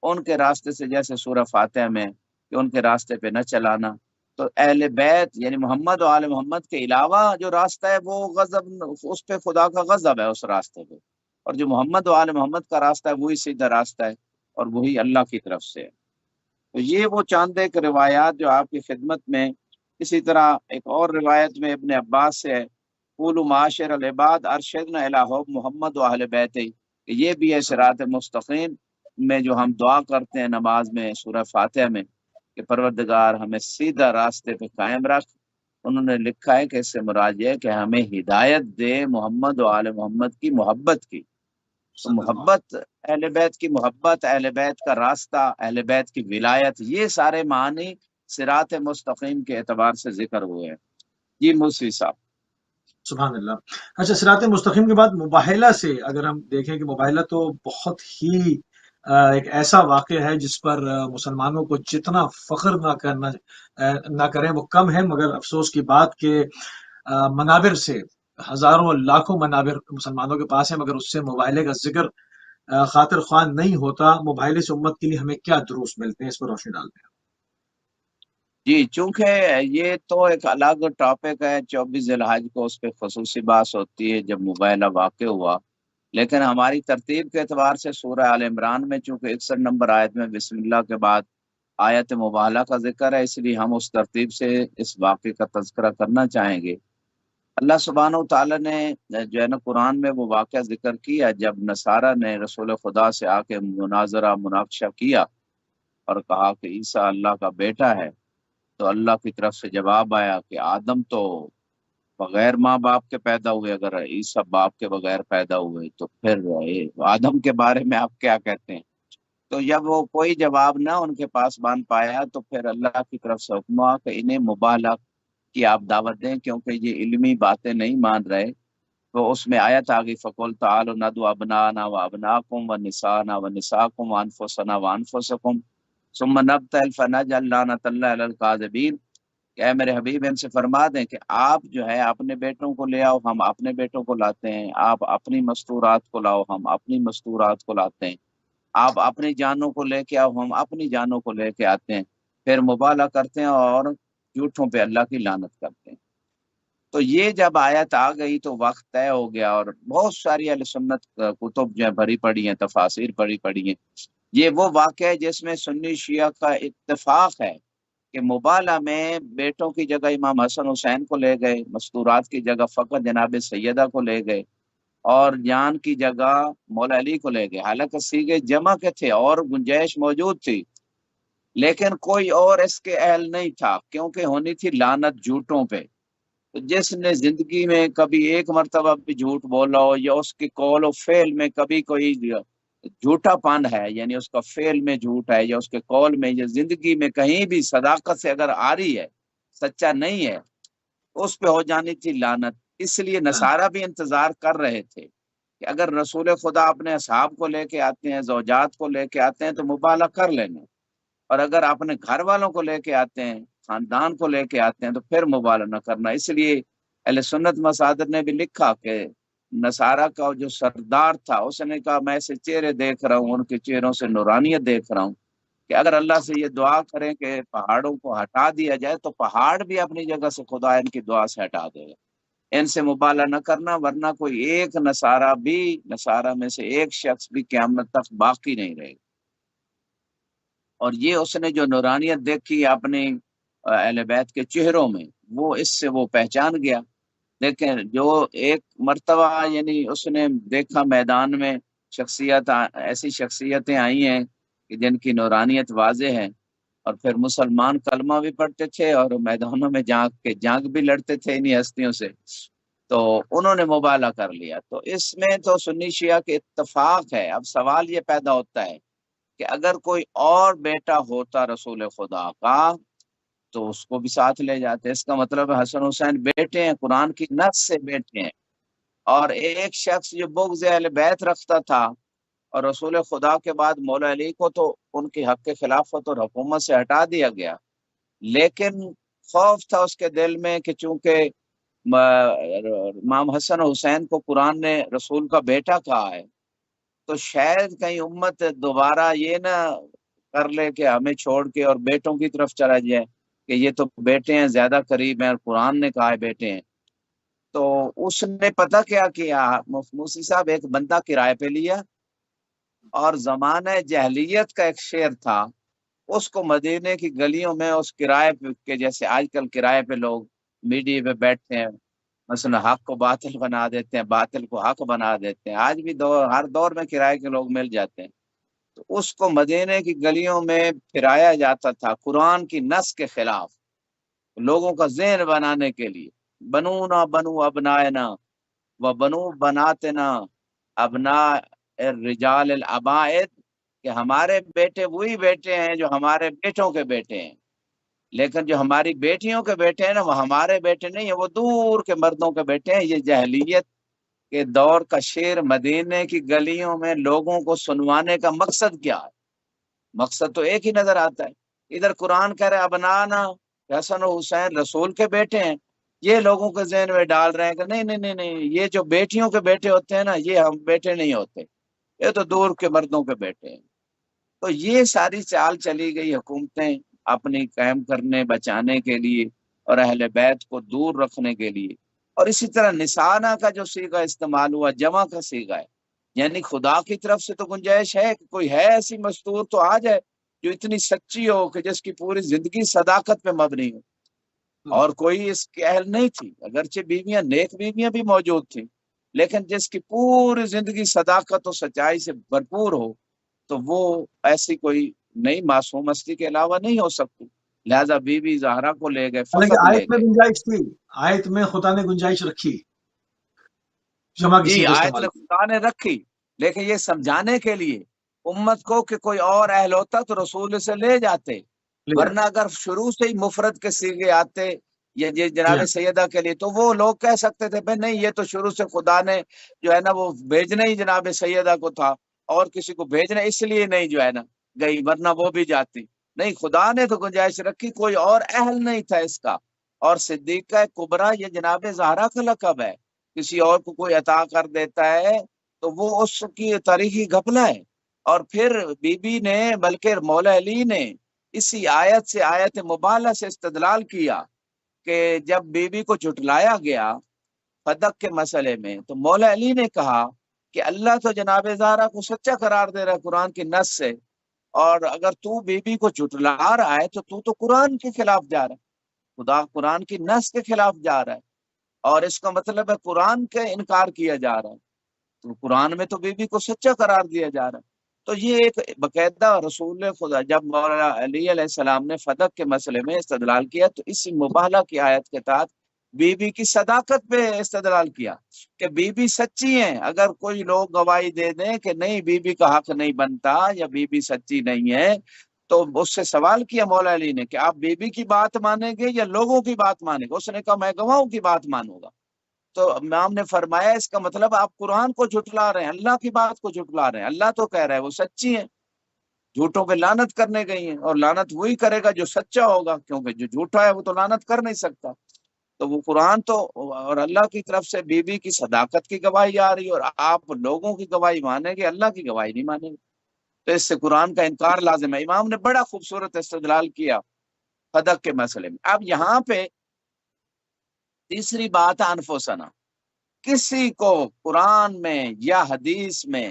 Speaker 1: ان کے راستے سے، جیسے سورہ فاتحہ میں کہ ان کے راستے پہ نہ چلانا۔ تو اہل بیت یعنی محمد و آل محمد کے علاوہ جو راستہ ہے وہ غضب، اس پہ خدا کا غضب ہے اس راستے پہ، اور جو محمد و آل محمد کا راستہ ہے وہی سیدھا راستہ ہے اور وہی اللہ کی طرف سے ہے۔ تو یہ وہ چاند ایک روایات جو آپ کی خدمت میں۔ اسی طرح ایک اور روایت میں ابن عباس سے ہے، قولوا معاشر العباد ارشدنا الی حب محمد و اہل بیت، کہ یہ بھی ہے صراط مستقیم میں جو ہم دعا کرتے ہیں نماز میں سورہ فاتحہ میں کہ پروردگار ہمیں سیدھا راستے پہ قائم رکھ۔ انہوں نے لکھا ہے کہ اس سے مراد یہ ہے کہ ہمیں ہدایت دے محمد و آل محمد کی محبت کی۔ تو محبت، اہل بیت کی محبت، اہل بیت کا راستہ، اہل بیت کی ولایت، یہ سارے معنی صراط مستقیم کے اعتبار سے ذکر ہوئے ہیں۔ جی موسوی صاحب۔
Speaker 2: سبحان اللہ۔ اچھا، صراط مستقیم کے بعد مباہلہ سے اگر ہم دیکھیں کہ مباہلہ تو بہت ہی ایک ایسا واقعہ ہے جس پر مسلمانوں کو جتنا فخر نہ کریں وہ کم ہے، مگر افسوس کی بات کہ منابر سے ہزاروں لاکھوں منابر مسلمانوں کے پاس ہیں، مگر اس سے مباہلے کا ذکر خاطر خواہ نہیں ہوتا۔ مباہلے سے امت کے لیے ہمیں کیا دروس ملتے ہیں، اس پر روشنی ڈالتے ہیں۔
Speaker 1: جی، چونکہ یہ تو ایک الگ ٹاپک ہے، 24 ذی الحج کو اس پہ خصوصی بحث ہوتی ہے جب مباہلہ واقع ہوا، لیکن ہماری ترتیب کے اعتبار سے سورہ آل عمران میں چونکہ 61 نمبر آیت میں بسم اللہ کے بعد آیت مباہلہ کا ذکر ہے، اس لیے ہم اس ترتیب سے اس واقعے کا تذکرہ کرنا چاہیں گے۔ اللہ سبحانہ و تعالیٰ نے جو ہے نا قرآن میں وہ واقعہ ذکر کیا جب نصارہ نے رسول خدا سے آ کے مناظرہ مناقشہ کیا اور کہا کہ عیسیٰ اللہ کا بیٹا ہے، تو اللہ کی طرف سے جواب آیا کہ آدم تو بغیر ماں باپ کے پیدا ہوئے، اگر عیسیٰ باپ کے بغیر پیدا ہوئے تو پھر آدم کے بارے میں آپ کیا کہتے ہیں؟ تو جب وہ کوئی جواب نہ ان کے پاس بان پایا تو پھر اللہ کی طرف سے حکم ہوا کہ انہیں مباہلہ کی آپ دعوت دیں، کیونکہ یہ علمی باتیں نہیں مان رہے۔ تو اس میں آیت آگئی فَقُلْ تَعَالُوا نَدْعُ أَبْنَاءَنَا وَأَبْنَاءَكُمْ وَنِسَاءَنَا وَنِسَاءَكُمْ وَأَنفُسَنَا وَأَنفُسَكُمْ ثُمَّ نَبْتَهِلْ فَنَجْعَلْ لَعْنَةَ اللَّهِ عَلَى الْكَاذِبِينَ، کہ اے میرے حبیب ان سے فرما دیں کہ آپ جو ہے اپنے بیٹوں کو لے آؤ، ہم اپنے بیٹوں کو لاتے ہیں، آپ اپنی مستورات کو لاؤ، ہم اپنی مستورات کو لاتے ہیں، آپ اپنی جانوں کو لے کے آؤ، ہم اپنی جانوں کو لے کے آتے ہیں، پھر مبالغہ کرتے ہیں اور جھوٹوں پہ اللہ کی لعنت کرتے ہیں۔ تو یہ جب آیت آ گئی تو وقت طے ہو گیا، اور بہت ساری اہل سنت کتب جو ہے بھری پڑی ہیں، تفاسیر بھری پڑی ہیں۔ یہ وہ واقعہ ہے جس میں سنی شیعہ کا اتفاق ہے کہ مبالغہ میں بیٹوں کی جگہ امام حسن حسین کو لے گئے، مستورات کی جگہ فقط جناب سیدہ کو لے گئے، اور جان کی جگہ مولا علی کو لے گئے، حالانکہ سیغے جمع کے تھے اور گنجائش موجود تھی، لیکن کوئی اور اس کے اہل نہیں تھا، کیونکہ ہونی تھی لعنت جھوٹوں پہ۔ تو جس نے زندگی میں کبھی ایک مرتبہ بھی جھوٹ بولا ہو، یا اس کے قول و فعل میں کبھی کوئی جھوٹا پن ہے، یعنی اس کا فعل میں جھوٹ ہے یا اس کے قول میں یا زندگی میں کہیں بھی صداقت سے اگر آ رہی ہے، سچا نہیں ہے، اس پہ ہو جانی تھی لعنت۔ اس لیے نصارہ بھی انتظار کر رہے تھے کہ اگر رسول خدا اپنے اصحاب کو لے کے آتے ہیں، زوجات کو لے کے آتے ہیں تو مبالغہ کر لینا، اور اگر اپنے گھر والوں کو لے کے آتے ہیں، خاندان کو لے کے آتے ہیں، تو پھر مبالغہ نہ کرنا۔ اس لیے اہل سنت مصادر نے بھی لکھا کہ نصارہ کا جو سردار تھا اس نے کہا میں ایسے چہرے دیکھ رہا ہوں، ان کے چہروں سے نورانیت دیکھ رہا ہوں کہ اگر اللہ سے یہ دعا کریں کہ پہاڑوں کو ہٹا دیا جائے تو پہاڑ بھی اپنی جگہ سے خدا ان کی دعا سے ہٹا دے گا۔ ان سے مبالغہ نہ کرنا، ورنہ کوئی ایک نصارہ میں سے ایک شخص بھی قیامت تک باقی نہیں رہے گا۔ اور یہ اس نے جو نورانیت دیکھی اپنی اہل بیت کے چہروں میں، وہ اس سے وہ پہچان گیا۔ لیکن جو ایک مرتبہ یعنی اس نے دیکھا میدان میں ایسی شخصیتیں آئی ہیں کہ جن کی نورانیت واضح ہے، اور پھر مسلمان کلمہ بھی پڑھتے تھے اور میدانوں میں جنگ بھی لڑتے تھے انہی ہستیوں سے، تو انہوں نے مبالغہ کر لیا۔ تو اس میں تو سنی شیعہ کے اتفاق ہے۔ اب سوال یہ پیدا ہوتا ہے کہ اگر کوئی اور بیٹا ہوتا رسول خدا کا تو اس کو بھی ساتھ لے جاتے۔ اس کا مطلب ہے حسن حسین بیٹے ہیں، قرآن کی نص سے بیٹے ہیں، اور ایک شخص جو بغض اہل بیت رکھتا تھا، اور رسول خدا کے بعد مولا علی کو تو ان کی حق کے خلافت اور حکومت سے ہٹا دیا گیا، لیکن خوف تھا اس کے دل میں کہ چونکہ امام حسن و حسین کو قرآن نے رسول کا بیٹا کہا ہے، تو شاید کہیں امت دوبارہ یہ نہ کر لے کہ ہمیں چھوڑ کے اور بیٹوں کی طرف چلا جائے، کہ یہ تو بیٹے ہیں، زیادہ قریب ہیں، اور قرآن نے کہا ہے بیٹے ہیں۔ تو اس نے پتہ کیا کیا، موسی صاحب ایک بندہ کرائے پہ لیا، اور زمانہ جہلیت کا ایک شعر تھا، اس کو مدینے کی گلیوں میں اس کرائے کے جیسے آج کل کرائے پہ لوگ میڈیا پہ بیٹھتے ہیں، مثلا حق کو باطل بنا دیتے ہیں، باطل کو حق بنا دیتے ہیں، آج بھی ہر دور میں کرائے کے لوگ مل جاتے ہیں، تو اس کو مدینے کی گلیوں میں پھرایا جاتا تھا قرآن کی نص کے خلاف، لوگوں کا ذہن بنانے کے لیے، بنو نہ بنو ابنائنا و بنو بناتنا ابنا الرجال الابائد، کہ ہمارے بیٹے وہی بیٹے ہیں جو ہمارے بیٹوں کے بیٹے ہیں، لیکن جو ہماری بیٹیوں کے بیٹے ہیں نا وہ ہمارے بیٹے نہیں ہیں، وہ دور کے مردوں کے بیٹے ہیں۔ یہ جہلیت کے دور کا شعر مدینے کی گلیوں میں لوگوں کو سنوانے کا مقصد کیا ہے؟ مقصد تو ایک ہی نظر آتا ہے، ادھر قرآن کہہ رہے ابنانا، حسن و حسین رسول کے بیٹے ہیں، یہ لوگوں کے ذہن میں ڈال رہے ہیں کہ نہیں نہیں نہیں نہیں، یہ جو بیٹیوں کے بیٹے ہوتے ہیں نا یہ ہم بیٹے نہیں ہوتے، یہ تو دور کے مردوں کے بیٹے ہیں۔ تو یہ ساری چال چلی گئی حکومتیں اپنی قائم کرنے بچانے کے لیے اور اہل بیت کو دور رکھنے کے لیے۔ اور اسی طرح نسانہ کا جو صیغہ استعمال ہوا جمع کا صیغہ ہے، یعنی خدا کی طرف سے تو گنجائش ہے کہ کوئی ہے ایسی مستور تو آ جائے جو اتنی سچی ہو کہ جس کی پوری زندگی صداقت پہ مبنی ہو، اور کوئی اس کی اہل نہیں تھی، اگرچہ بیویاں نیک بیویاں بھی موجود تھیں، لیکن جس کی پوری زندگی صداقت و سچائی سے بھرپور ہو تو وہ ایسی کوئی نئی معصوم ہستی کے علاوہ نہیں ہو سکتی، لہذا بی بی زہرا کو لے گئے،
Speaker 2: حالانکہ
Speaker 1: فقط لے
Speaker 2: آیت میں
Speaker 1: گئے۔
Speaker 2: گنجائش تھی، آیت میں خدا نے گنجائش رکھی جمع کی
Speaker 1: جی
Speaker 2: صیغہ
Speaker 1: آیت
Speaker 2: استعمال
Speaker 1: نے
Speaker 2: کی۔
Speaker 1: خدا نے رکھی، لیکن یہ سمجھانے کے لیے امت کو کہ کوئی اور اہل ہوتا تو رسول سے لے جاتے،
Speaker 2: لے
Speaker 1: ورنہ
Speaker 2: جاتے۔
Speaker 1: اگر شروع سے ہی مفرد کے صیغے آتے یا یہ
Speaker 2: جی
Speaker 1: جناب
Speaker 2: ہاں،
Speaker 1: سیدہ کے لیے تو وہ لوگ کہہ سکتے تھے بھائی نہیں، یہ تو شروع سے خدا نے جو ہے نا وہ بھیجنا ہی جناب سیدہ کو تھا، اور کسی کو بھیجنا اس لیے نہیں جو ہے نا گئی، ورنہ وہ بھی جاتی۔ نہیں، خدا نے تو گنجائش رکھی، کوئی اور اہل نہیں تھا اس کا۔ اور صدیقہ کبریٰ یہ جناب زہرا کا لقب ہے، کسی اور کو کوئی عطا کر دیتا ہے تو وہ اس کی تاریخی گھپلہ ہے۔ اور پھر بی بی نے بلکہ مولا علی نے اسی آیت سے، آیت مبالغہ سے استدلال کیا کہ جب بی بی کو جھٹلایا گیا صدق کے مسئلے میں تو مولا علی نے کہا کہ اللہ تو جناب زہرا کو سچا قرار دے رہا ہے قرآن کی نص سے، اور اگر تو بی بی کو جھٹلا رہا ہے تو قرآن کے خلاف جا رہا ہے، خدا قرآن کی نص کے خلاف جا رہا ہے، اور اس کا مطلب ہے قرآن کا انکار کیا جا رہا ہے، تو قرآن میں تو بی بی کو سچا قرار دیا جا رہا ہے۔ تو یہ ایک باقاعدہ رسول خدا جب مولانا علی علیہ السلام نے فدق کے مسئلے میں استدلال کیا تو اسی مبالغہ کی آیت کے تحت بی بی کی صداقت پہ استدلال کیا کہ بی بی سچی ہیں، اگر کوئی لوگ گواہی دے دیں کہ نہیں بی بی کا حق نہیں بنتا یا بی بی سچی نہیں ہے، تو اس سے سوال کیا مولا علی نے کہ آپ بی بی کی بات مانیں گے یا لوگوں کی بات مانیں گے؟ اس نے کہا میں گواہوں کی بات مانوں گا۔ تو امام نے فرمایا اس کا مطلب آپ قرآن کو جھٹلا رہے ہیں، اللہ کی بات کو جھٹلا رہے ہیں، اللہ تو کہہ رہا ہے وہ سچی ہیں، جھوٹوں پہ لعنت کرنے گئی ہیں، اور لعنت وہی کرے گا جو سچا ہوگا، کیونکہ جو جھوٹا ہے وہ تو لعنت کر نہیں سکتا۔ تو وہ قرآن تو اور اللہ کی طرف سے بی بی کی صداقت کی گواہی آ رہی ہے، اور آپ لوگوں کی گواہی مانیں گے، اللہ کی گواہی نہیں مانیں گے، تو اس سے قرآن کا انکار لازم ہے۔ امام نے بڑا خوبصورت استدلال کیا صدق کے مسئلے میں۔ اب یہاں پہ تیسری بات ہے انفسنا، کسی کو قرآن میں یا حدیث میں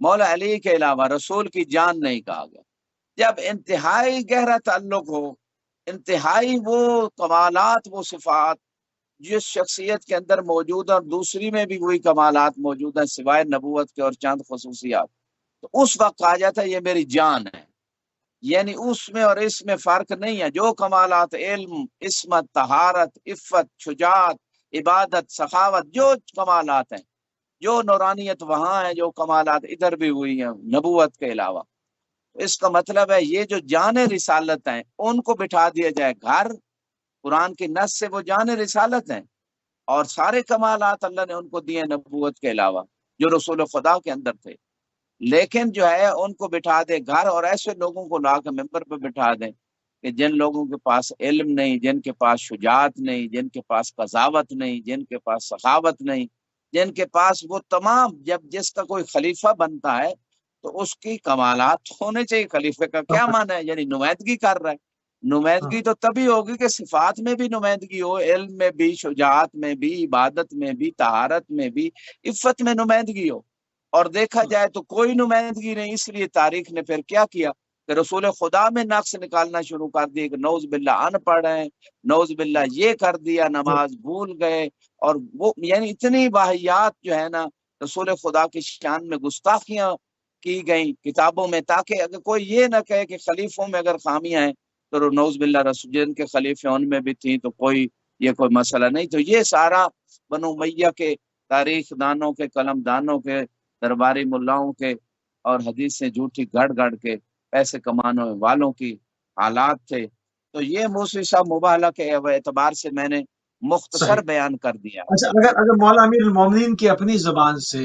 Speaker 1: مولا علی کے علاوہ رسول کی جان نہیں کہا گیا۔ جب انتہائی گہرا تعلق ہو، انتہائی وہ کمالات وہ صفات جس شخصیت کے اندر موجود ہے اور دوسری میں بھی وہی کمالات موجود ہیں سوائے نبوت کے اور چند خصوصیات، تو اس وقت کہا جاتا ہے یہ میری جان ہے، یعنی اس میں اور اس میں فرق نہیں ہے، جو کمالات علم، عصمت، طہارت، عفت، شجاعت، عبادت، سخاوت، جو کمالات ہیں، جو نورانیت وہاں ہے، جو کمالات ادھر بھی ہوئی ہیں نبوت کے علاوہ، اس کا مطلب ہے یہ جو جان رسالت ہیں ان کو بٹھا دیا جائے گھر، قرآن کی نص سے وہ جان رسالت ہیں، اور سارے کمالات اللہ نے ان کو دیے نبوت کے علاوہ جو رسول خدا کے اندر تھے، لیکن جو ہے ان کو بٹھا دے گھر اور ایسے لوگوں کو لا کے ممبر پہ بٹھا دیں کہ جن لوگوں کے پاس علم نہیں، جن کے پاس شجاعت نہیں، جن کے پاس قضاوت نہیں، جن کے پاس سخاوت نہیں، جن کے پاس وہ تمام، جب جس کا کوئی خلیفہ بنتا ہے تو اس کی کمالات ہونے چاہیے۔ خلیفے کا کیا معنی ہے؟ یعنی نمائندگی کر رہا ہے۔
Speaker 2: ہاں،
Speaker 1: نمائندگی تو تبھی ہوگی کہ صفات میں بھی نمائندگی ہو، علم میں بھی، شجاعت میں بھی، عبادت میں بھی، طہارت میں بھی، عفت میں نمائندگی ہو۔ اور دیکھا جائے تو کوئی نمائندگی نہیں، اس لیے تاریخ نے پھر کیا کیا کہ رسول خدا میں نقص نکالنا شروع کر دیے کہ نوز باللہ ان پڑھ ہیں، نوز باللہ یہ کر دیا، نماز بھول گئے، اور وہ یعنی اتنی واہیات جو ہے نا رسول خدا کی شان میں گستاخیاں کی گئیں کتابوں میں، تاکہ اگر کوئی یہ نہ کہے کہ خلیفوں میں اگر خامیاں ہیں تو نوز باللہ رسول جن کے خلیفے ان میں بھی تھیں تو کوئی یہ کوئی مسئلہ نہیں۔ تو یہ سارا بنو امیہ کے تاریخ دانوں کے، قلم دانوں کے، درباری ملاؤں کے اور حدیث سے جھوٹی گڑ گڑ کے پیسے کمانے والوں کی حالات تھے۔ تو یہ موسوی صاحب مبالغہ کے اعتبار سے میں نے
Speaker 2: صحیح۔
Speaker 1: مختصر بیان کر دیا۔
Speaker 2: اچھا، اگر مولا امیر المومنین کی اپنی زبان سے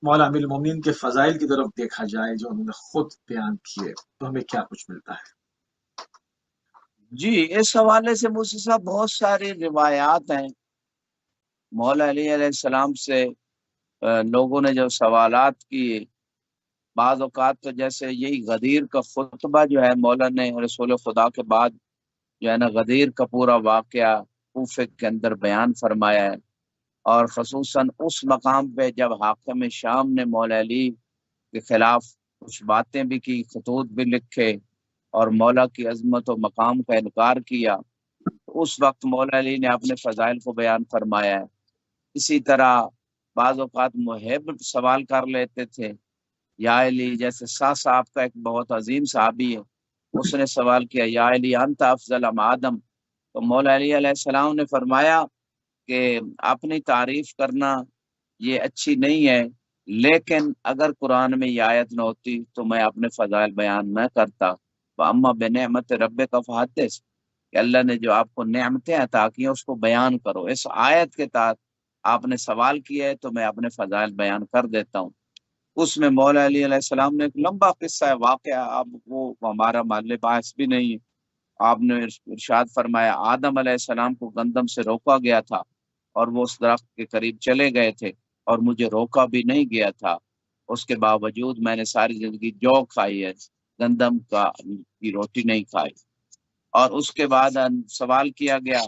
Speaker 2: مولا امیر المومنین کے فضائل کی طرف دیکھا جائے جو انہوں نے خود بیان کیے، تو ہمیں کیا کچھ ملتا ہے؟
Speaker 1: جی، اس حوالے سے موسیٰ صاحب بہت ساری روایات ہیں۔ مولا علی علیہ السلام سے لوگوں نے جو سوالات کیے، بعض اوقات تو جیسے یہی غدیر کا خطبہ جو ہے مولا نے رسول خدا کے بعد جو ہے نا غدیر کا پورا واقعہ کوفے کے اندر بیان فرمایا ہے، اور خصوصاً اس مقام پہ جب حاکم شام نے مولا علی کے خلاف کچھ باتیں بھی کی، خطوط بھی لکھے اور مولا کی عظمت و مقام کا انکار کیا، تو اس وقت مولا علی نے اپنے فضائل کو بیان فرمایا ہے۔ اسی طرح بعض اوقات محب سوال کر لیتے تھے، یا علی، جیسے صاحب کا ایک بہت عظیم صحابی ہے، اس نے سوال کیا یا علی انت افضل ام آدم، تو مولا علی علیہ السلام نے فرمایا کہ اپنی تعریف کرنا یہ اچھی نہیں ہے، لیکن اگر قرآن میں یہ آیت نہ ہوتی تو میں اپنے فضائل بیان نہ کرتا۔ اما بنعمت رب کا فحدث، کہ اللہ نے جو آپ کو نعمتیں عطا کی ہیں اس کو بیان کرو۔ اس آیت کے تحت آپ نے سوال کیا ہے تو میں اپنے فضائل بیان کر دیتا ہوں۔ اس میں مولا علی علیہ السلام نے ایک لمبا قصہ ہے، واقعہ، اب وہ ہمارا محل بحث بھی نہیں ہے۔ آپ نے ارشاد فرمایا آدم علیہ السلام کو گندم سے روکا گیا تھا اور وہ اس درخت کے قریب چلے گئے تھے اور مجھے روکا بھی نہیں گیا تھا، اس کے باوجود میں نے ساری زندگی جو کھائی ہے، گندم کی روٹی نہیں کھائی۔ اور اس کے بعد سوال کیا گیا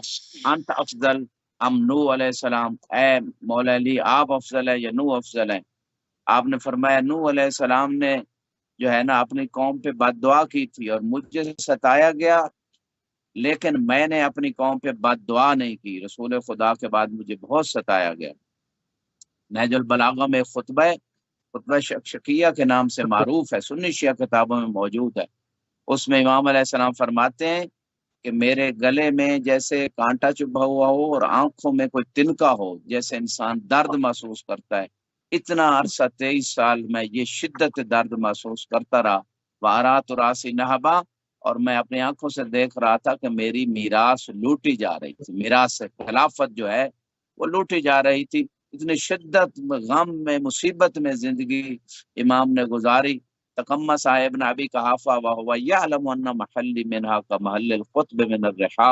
Speaker 1: انت افضل ام نو علیہ السلام، اے مولا علی آپ افضل ہے یا نو افضل ہے؟ آپ نے فرمایا نو علیہ السلام نے جو ہے نا اپنی قوم پہ بد دعا کی تھی اور مجھے ستایا گیا، لیکن میں نے اپنی قوم پہ بد دعا نہیں کی، رسول خدا کے بعد مجھے بہت ستایا گیا۔ نہج البلاغہ میں خطبہ شکیہ کے نام سے معروف ہے، سنی شیعہ کتابوں میں موجود ہے۔ اس میں امام علیہ السلام فرماتے ہیں کہ میرے گلے میں جیسے کانٹا چبھا ہوا ہو اور آنکھوں میں کوئی تنکا ہو، جیسے انسان درد محسوس کرتا ہے، اتنا عرصہ 23 سال میں یہ شدت درد محسوس کرتا رہا۔ وارات راسی نہبا، اور میں اپنی آنکھوں سے دیکھ رہا تھا کہ میری میراث لوٹی جا رہی تھی، میراث خلافت جو ہے وہ لوٹی جا رہی تھی۔ اتنی شدت میں، غم میں، مصیبت میں زندگی امام نے گزاری۔ تقمص ابن ابی قحافہ وهو يعلم ان محلی منها كمحل القطب من الرحا،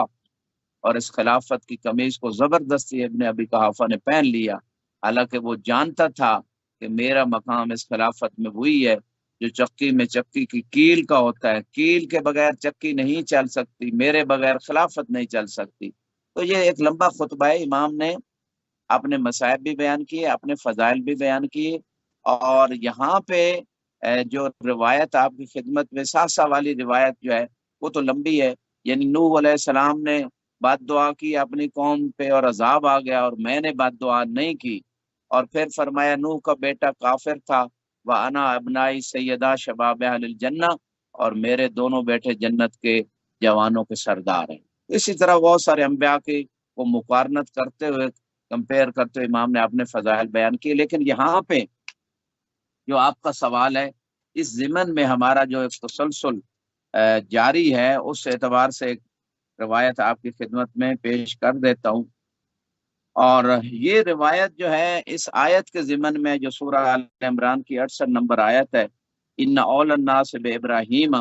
Speaker 1: اور اس خلافت کی قمیض کو زبردستی ابن ابی قحافہ نے پہن لیا، حالانکہ وہ جانتا تھا کہ میرا مقام اس خلافت میں وہی ہے جو چکی میں چکی کی کیل کا ہوتا ہے، کیل کے بغیر چکی نہیں چل سکتی، میرے بغیر خلافت نہیں چل سکتی۔ تو یہ ایک لمبا خطبہ ہے، امام نے اپنے مصائب بھی بیان کیے، اپنے فضائل بھی بیان کیے، اور یہاں پہ جو روایت آپ کی خدمت میں ساسا والی روایت جو ہے وہ تو لمبی ہے، یعنی نوح علیہ السلام نے بد دعا کی اپنی قوم پہ اور عذاب آ گیا، اور میں نے بد دعا نہیں کی، اور پھر فرمایا نوح کا بیٹا کافر تھا، وَأَنَا أَبْنَائِي سَيِّدَا شَبَابِ أَهْلِ الْجَنَّةِ، اور میرے دونوں بیٹے جنت کے جوانوں کے سردار ہیں۔ اسی طرح بہت سارے انبیاء کی وہ مقارنت کرتے ہوئے، کمپیئر کرتے ہوئے امام نے اپنے فضائل بیان کیے۔ لیکن یہاں پہ جو آپ کا سوال ہے، اس ضمن میں ہمارا جو ایک تسلسل جاری ہے، اس اعتبار سے ایک روایت آپ کی خدمت میں پیش کر دیتا ہوں اور یہ روایت جو ہے اس آیت کے ضمن میں جو سورہ آل عمران کی 68 نمبر آیت ہے، ان اول الناس بابراہیم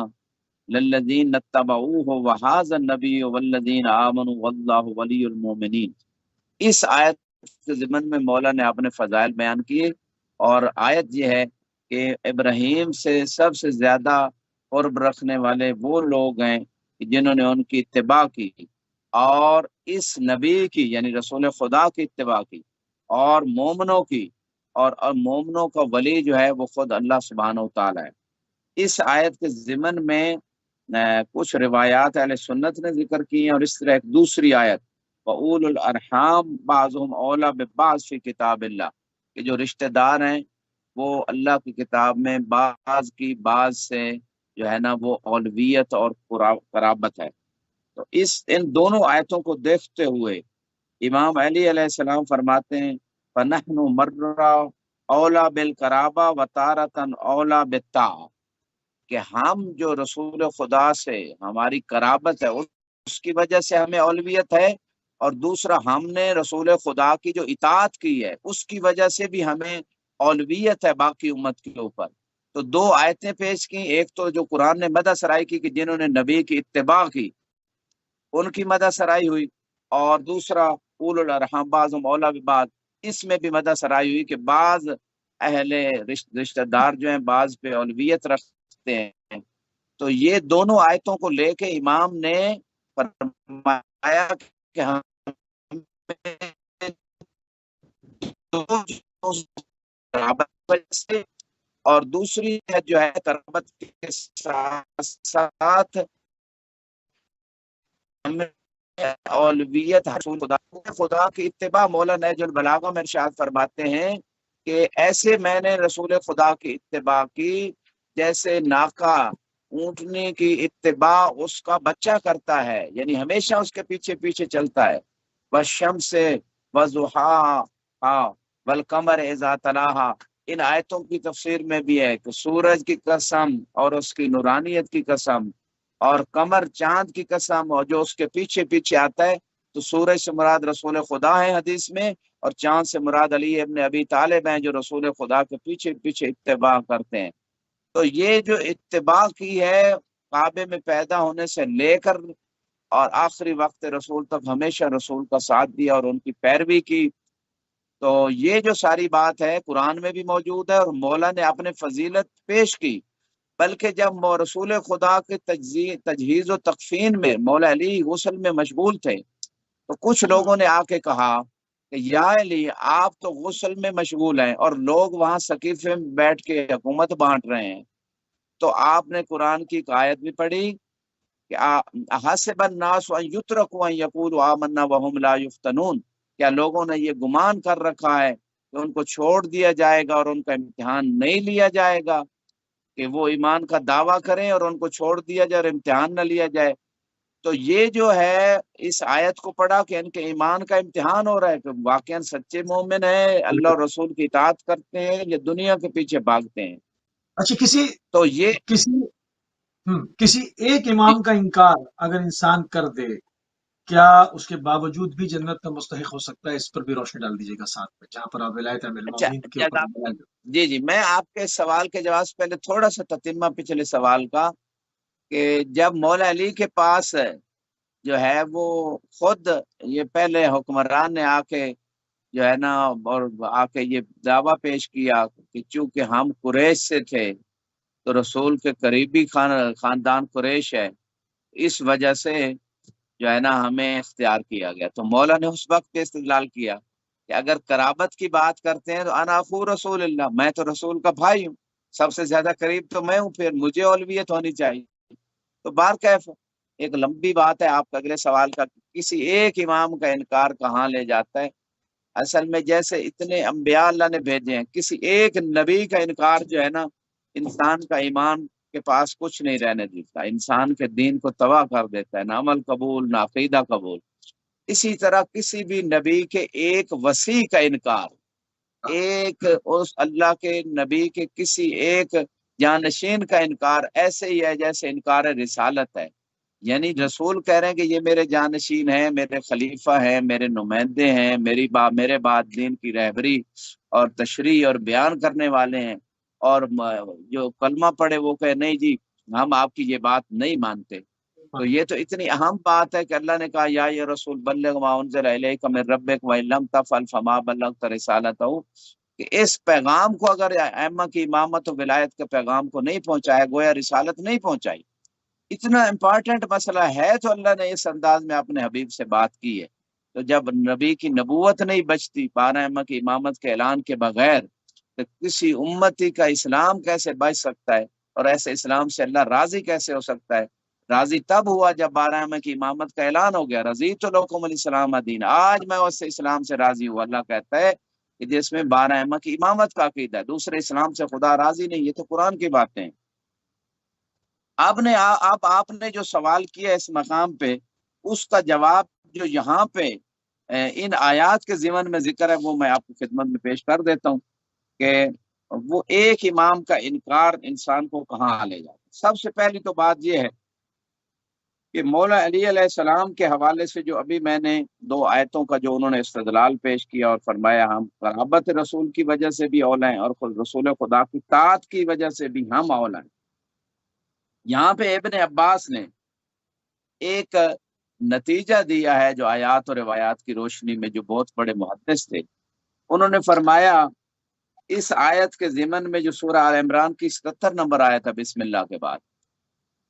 Speaker 1: للذین اتبعوہ وہذا النبی والذین آمنوا واللہ ولی المؤمنین، اس آیت کے ضمن میں مولا نے اپنے فضائل بیان کیے، اور آیت یہ ہے کہ ابراہیم سے سب سے زیادہ قرب رکھنے والے وہ لوگ ہیں جنہوں نے ان کی اتباع کی، اور اس نبی کی یعنی رسول خدا کی اتباع کی، اور مومنوں کی، اور مومنوں کا ولی جو ہے وہ خود اللہ سبحانہ و تعالی ہے۔ اس آیت کے ضمن میں کچھ روایات اہل سنت نے ذکر کی ہیں، اور اس طرح ایک دوسری آیت وَأُولُو الْأَرْحَامِ بَعْضُهُمْ أَوْلَىٰ بِبَعْضٍ فِي کتاب اللہ، کہ جو رشتہ دار ہیں وہ اللہ کی کتاب میں بعض کی بعض سے جو ہے نا وہ اولویت اور قرابت ہے۔ تو ان دونوں آیتوں کو دیکھتے ہوئے امام علی علیہ السلام فرماتے ہیں فَنَحْنُ مَرَّ اولا بالقرابہ وتارتاً اولا بالطاعہ، کہ ہم جو رسول خدا سے ہماری قرابت ہے اس کی وجہ سے ہمیں اولویت ہے، اور دوسرا ہم نے رسول خدا کی جو اطاعت کی ہے اس کی وجہ سے بھی ہمیں اولویت ہے باقی امت کے اوپر۔ تو دو آیتیں پیش کی، ایک تو جو قرآن نے مدح سرائی کی کہ جنہوں نے نبی کی اتباع کی ان کی مدح سرائی ہوئی، اور دوسرا اولو الارحام بعضهم اولی ببعض، اس میں بھی مدح سرائی ہوئی کہ بعض اہل رشتہ دار جو ہیں بعض پہ اولویت رکھتے ہیں۔ تو یہ دونوں آیتوں کو لے کے امام نے فرمایا کہ ہم سے، اور دوسری جو ہے قرابت کے ساتھ ہمیں اولویت رسول خدا کی اتباع۔ مولا نہج البلاغہ میں ارشاد فرماتے ہیں کہ ایسے میں نے رسول خدا کی اتباع کی جیسے ناکا اونٹنی کی اتباع اس کا بچہ کرتا ہے، یعنی ہمیشہ اس کے پیچھے پیچھے چلتا ہے۔ والشمس وضحاہا والقمر اذا تلاہا، ان آیتوں کی تفسیر میں بھی ہے کہ سورج کی قسم اور اس کی نورانیت کی قسم، اور قمر چاند کی قسم، اور جو اس کے پیچھے پیچھے آتا ہے، تو سورج سے مراد رسول خدا ہے حدیث میں، اور چاند سے مراد علی ابن ابی طالب ہیں جو رسول خدا کے پیچھے پیچھے اتباع کرتے ہیں۔ تو یہ جو اتباع کی ہے کعبے میں پیدا ہونے سے لے کر اور آخری وقت رسول تک ہمیشہ رسول کا ساتھ دیا اور ان کی پیروی کی، تو یہ جو ساری بات ہے قرآن میں بھی موجود ہے، اور مولا نے اپنے فضیلت پیش کی۔ بلکہ جب رسول خدا کے تجہیز و تکفین میں مولا علی غسل میں مشغول تھے تو کچھ لوگوں نے آ کے کہا کہ یا علی آپ تو غسل میں مشغول ہیں اور لوگ وہاں سقیفے میں بیٹھ کے حکومت بانٹ رہے ہیں، تو آپ نے قرآن کی ایک آیت بھی پڑھی کہ حسب الناس ان یترکوا ان یقولوا آمنا وهم لا یفتنون، کیا لوگوں نے یہ گمان کر رکھا ہے کہ ان کو چھوڑ دیا جائے گا اور ان کا امتحان نہیں لیا جائے گا، کہ وہ ایمان کا دعویٰ کریں اور ان کو چھوڑ دیا جائے اور امتحان نہ لیا جائے۔ تو یہ جو ہے اس آیت کو پڑھا کہ ان کے ایمان کا امتحان ہو رہا ہے کہ واقعا سچے مومن ہیں، اللہ اور رسول کی اطاعت کرتے ہیں یا دنیا کے پیچھے بھاگتے ہیں۔
Speaker 2: اچھا،
Speaker 1: تو یہ
Speaker 2: کسی ایک امام کا انکار اگر انسان کر دے، کیا اس کے باوجود بھی جنت کا مستحق ہو سکتا ہے؟ اس پر بھی روشنی ڈال دیجیے گا ساتھ میں، جہاں پر آپ ولایت امیر
Speaker 1: اچھا
Speaker 2: المومنین کے اوپر
Speaker 1: جی میں آپ کے سوال کے جواب سے پہلے تھوڑا سا تتمہ پچھلے سوال کا، کہ جب مولا علی کے پاس جو ہے وہ خود یہ پہلے حکمران نے آ کے جو ہے نا اور آ کے یہ دعویٰ پیش کیا کہ چونکہ ہم قریش سے تھے تو رسول کے قریبی خاندان قریش ہے، اس وجہ سے جو ہے نا ہمیں اختیار کیا گیا۔ تو مولا نے اس وقت استدلال کیا کہ اگر قرابت کی بات کرتے ہیں تو انا اخو رسول اللہ، میں تو رسول کا بھائی ہوں، سب سے زیادہ قریب تو میں ہوں، پھر مجھے اولویت ہونی چاہیے۔ تو بار کیف ایک لمبی بات ہے آپ کا اگلے سوال کا، کسی ایک امام کا انکار کہاں لے جاتا ہے۔ اصل میں جیسے اتنے انبیاء اللہ نے بھیجے ہیں، کسی ایک نبی کا انکار جو ہے نا انسان کا ایمان کے پاس کچھ نہیں رہنے دیتا، انسان کے دین کو تباہ کر دیتا ہے، نہ عمل قبول نہ عقیدہ قبول۔ اسی طرح کسی بھی نبی کے ایک وصی کا انکار، ایک اس اللہ کے نبی کے کسی ایک جانشین کا انکار ایسے ہی ہے جیسے انکار رسالت ہے۔ یعنی رسول کہہ رہے ہیں کہ یہ میرے جانشین ہیں، میرے خلیفہ ہیں، میرے نمائندے ہیں، میرے بعد دین کی رہبری اور تشریح اور بیان کرنے والے ہیں، اور جو کلمہ پڑھے وہ کہ نہیں جی ہم آپ کی یہ بات نہیں مانتے۔ تو یہ تو اتنی اہم بات ہے کہ اللہ نے کہا یا یہ رسول بلغ ما انزل الیک من ربک وان لم تفعل فما بلغت رسالتہ، کہ اس پیغام کو اگر ائمہ کی امامت و ولایت کے پیغام کو نہیں پہنچایا گویا رسالت نہیں پہنچائی۔ اتنا امپارٹنٹ مسئلہ ہے تو اللہ نے اس انداز میں اپنے حبیب سے بات کی ہے۔ تو جب نبی کی نبوت نہیں بچتی 12 ائمہ کی امامت کے اعلان کے بغیر، تو کسی امتی کا اسلام کیسے بچ سکتا ہے، اور ایسے اسلام سے اللہ راضی کیسے ہو سکتا ہے؟ راضی تب ہوا جب 12 ائمہ کی امامت کا اعلان ہو گیا، رضیت لکم الاسلام دین، آج میں اس سے اسلام سے راضی ہوں۔ اللہ کہتا ہے کہ جس میں 12 ائمہ کی امامت کا عقیدہ ہے، دوسرے اسلام سے خدا راضی نہیں۔ یہ تو قرآن کی باتیں ہیں۔ اب آپ نے جو سوال کیا اس مقام پہ، اس کا جواب جو یہاں پہ ان آیات کے ضمن میں ذکر ہے وہ میں آپ کی خدمت میں پیش کر دیتا ہوں کہ وہ ایک امام کا انکار انسان کو کہاں لے جاتا ہے۔ سب سے پہلی تو بات یہ ہے کہ مولا علی علیہ السلام کے حوالے سے جو ابھی میں نے 2 آیتوں کا جو انہوں نے استدلال پیش کیا اور فرمایا ہم قرابت رسول کی وجہ سے بھی اولا ہیں اور خود رسول خدا کی طاعت کی وجہ سے بھی ہم اولا ہیں، یہاں پہ ابن عباس نے ایک نتیجہ دیا ہے جو آیات اور روایات کی روشنی میں، جو بہت بڑے محدث تھے، انہوں نے فرمایا اس آیت کے ضمن میں جو سورہ آل عمران کی 77 نمبر آیت ہے بسم اللہ کے بعد،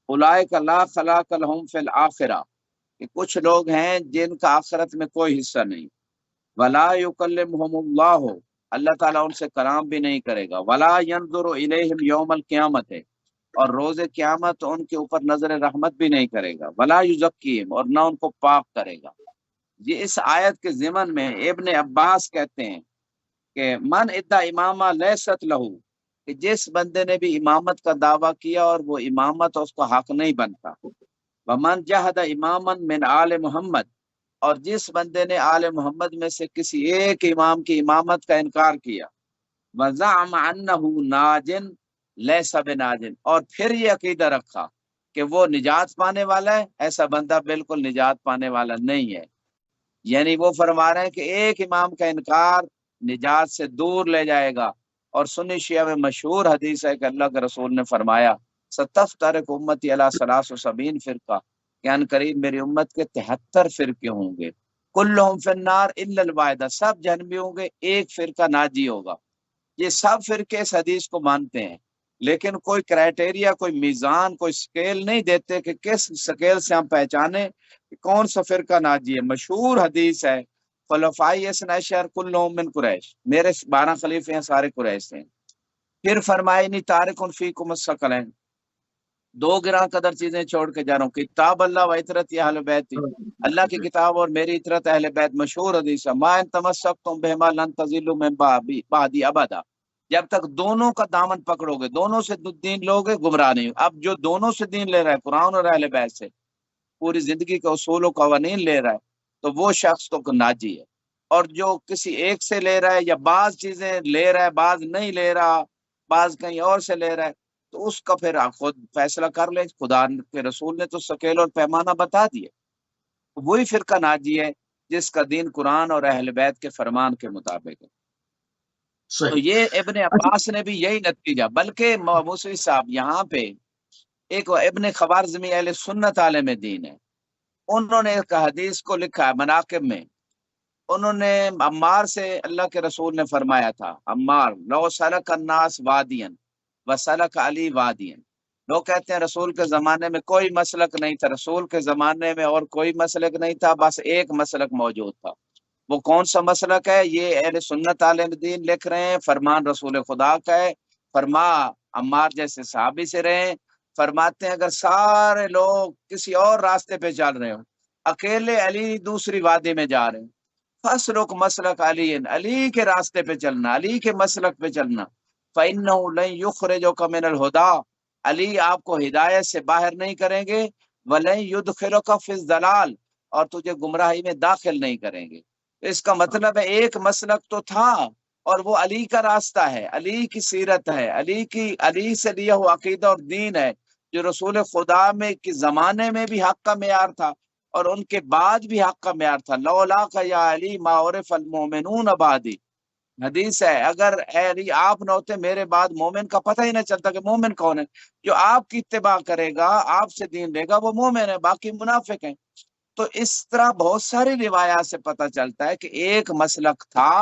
Speaker 1: اولئک لا خلاق لهم فی الآخرہ، کہ کچھ لوگ ہیں جن کا آخرت میں کوئی حصہ نہیں، ولا یکلمہم اللہ، اللہ تعالیٰ ان سے کلام بھی نہیں کرے گا، ولا ینظر الیہم یوم القیامت، اور روز قیامت ان کے اوپر نظر رحمت بھی نہیں کرے گا، ولا یزکیہم، اور نہ ان کو پاک کرے گا۔ یہ اس آیت کے ضمن میں ابن عباس کہتے ہیں کہ من ادعا امامہ لیست لہو، کہ جس بندے نے بھی امامت کا دعویٰ کیا اور وہ امامت اس کا حق نہیں بنتا، ومن جہد اماما من آل محمد، اور جس بندے نے آل محمد میں سے کسی ایک امام کی امامت کا انکار کیا، وزعم انہ ناجن لیس بناجن، اور پھر یہ عقیدہ رکھا کہ وہ نجات پانے والا ہے، ایسا بندہ بالکل نجات پانے والا نہیں ہے۔ یعنی وہ فرما رہے ہیں کہ ایک امام کا انکار نجات سے دور لے جائے گا۔ اور سنی شیعہ میں مشہور حدیث ہے کہ اللہ کے رسول نے فرمایا ستفترق امتی علی 73 فرقہ، کہ ان قریب میری امت کے 73 فرقے ہوں گے، کلہم فی النار الا الواحدہ، سب جہنمی ہوں گے، ایک فرقہ ناجی ہوگا۔ یہ سب فرقے اس حدیث کو مانتے ہیں، لیکن کوئی کرائٹیریا، کوئی میزان، کوئی سکیل نہیں دیتے کہ کس سکیل سے ہم پہچانے کہ کون سا فرقہ ناجی ہے۔ مشہور حدیث ہے خلفائی اثنا عشر کلہم من قریش، میرے 12 خلیفے ہیں سارے قریش سے ہیں۔ پھر فرمائے نہیں تارک فیکم الثقلین، 2 گراں قدر چیزیں چھوڑ کے جا رہا ہوں، کتاب اللہ و عطرت اہل بیت، اللہ کی کتاب اور میری عطرت اہل بیت، مشہور حدیث ہے ما ان تمسکتم بہما لن تضلوا من بعدی ابدا، جب تک دونوں کا دامن پکڑو گے، دونوں سے دین لو گے گمراہ نہیں۔ اب جو دونوں سے دین لے رہا ہے، قرآن اور اہل بیت سے پوری زندگی کے اصول و قوانین لے رہا ہے، تو وہ شخص تو ناجی ہے۔ اور جو کسی ایک سے لے رہا ہے یا بعض چیزیں لے رہا ہے، بعض نہیں لے رہا، بعض کہیں اور سے لے رہا ہے، تو اس کا پھر آپ خود فیصلہ کر لیں۔ خدا کے رسول نے تو سکیل اور پیمانہ بتا دیے، وہی فرقہ ناجی ہے جس کا دین قرآن اور اہل بیت کے فرمان کے مطابق ہے۔ تو
Speaker 2: صحیح۔
Speaker 1: یہ ابن عباس نے بھی یہی نتیجہ، بلکہ موسوی صاحب یہاں پہ ایک ابن خوارزمی اہل سنت عالم دین ہے، انہوں نے ایک حدیث کو لکھا ہے مناقب میں، انہوں نے عمار سے اللہ کے رسول نے فرمایا تھا، عمار لو سلک الناس وادین وسلک علی وادین، لوگ کہتے ہیں رسول کے زمانے میں کوئی مسلک نہیں تھا، رسول کے زمانے میں اور کوئی مسلک نہیں تھا، بس ایک مسلک موجود تھا۔ وہ کون سا مسلک ہے؟ یہ اہل سنت عالم دین لکھ رہے ہیں، فرمان رسول خدا کا ہے، فرما عمار جیسے صحابی سے رہے ہیں، فرماتے ہیں اگر سارے لوگ کسی اور راستے پہ چل رہے ہو، اکیلے علی دوسری وادی میں جا رہے ہیں، فسلک مسلک علی، علی کے راستے پہ چلنا، علی کے مسلک پہ چلنا، فإنہ لن یخرجک من الہدی، علی آپ کو ہدایت سے باہر نہیں کریں گے، ولن یدخلک فی الضلال، اور تجھے گمراہی میں داخل نہیں کریں گے۔ اس کا مطلب ہے ایک مسلک تو تھا اور وہ علی کا راستہ ہے، علی کی سیرت ہے، علی سے لیا ہوا عقیدہ اور دین ہے، جو رسول خدا میں کے زمانے میں بھی حق کا معیار تھا اور ان کے بعد بھی حق کا معیار تھا. لولا کا یا علی ما عرف المؤمنون بعدی. حدیث ہے اگر اے علی آپ نہ ہوتے میرے بعد مومن کا پتہ ہی نہ چلتا کہ مومن کون ہے. جو آپ کی اتباع کرے گا آپ سے دین لے گا وہ مومن ہے، باقی منافق ہیں. تو اس طرح بہت ساری روایات سے پتہ چلتا ہے کہ ایک مسلک تھا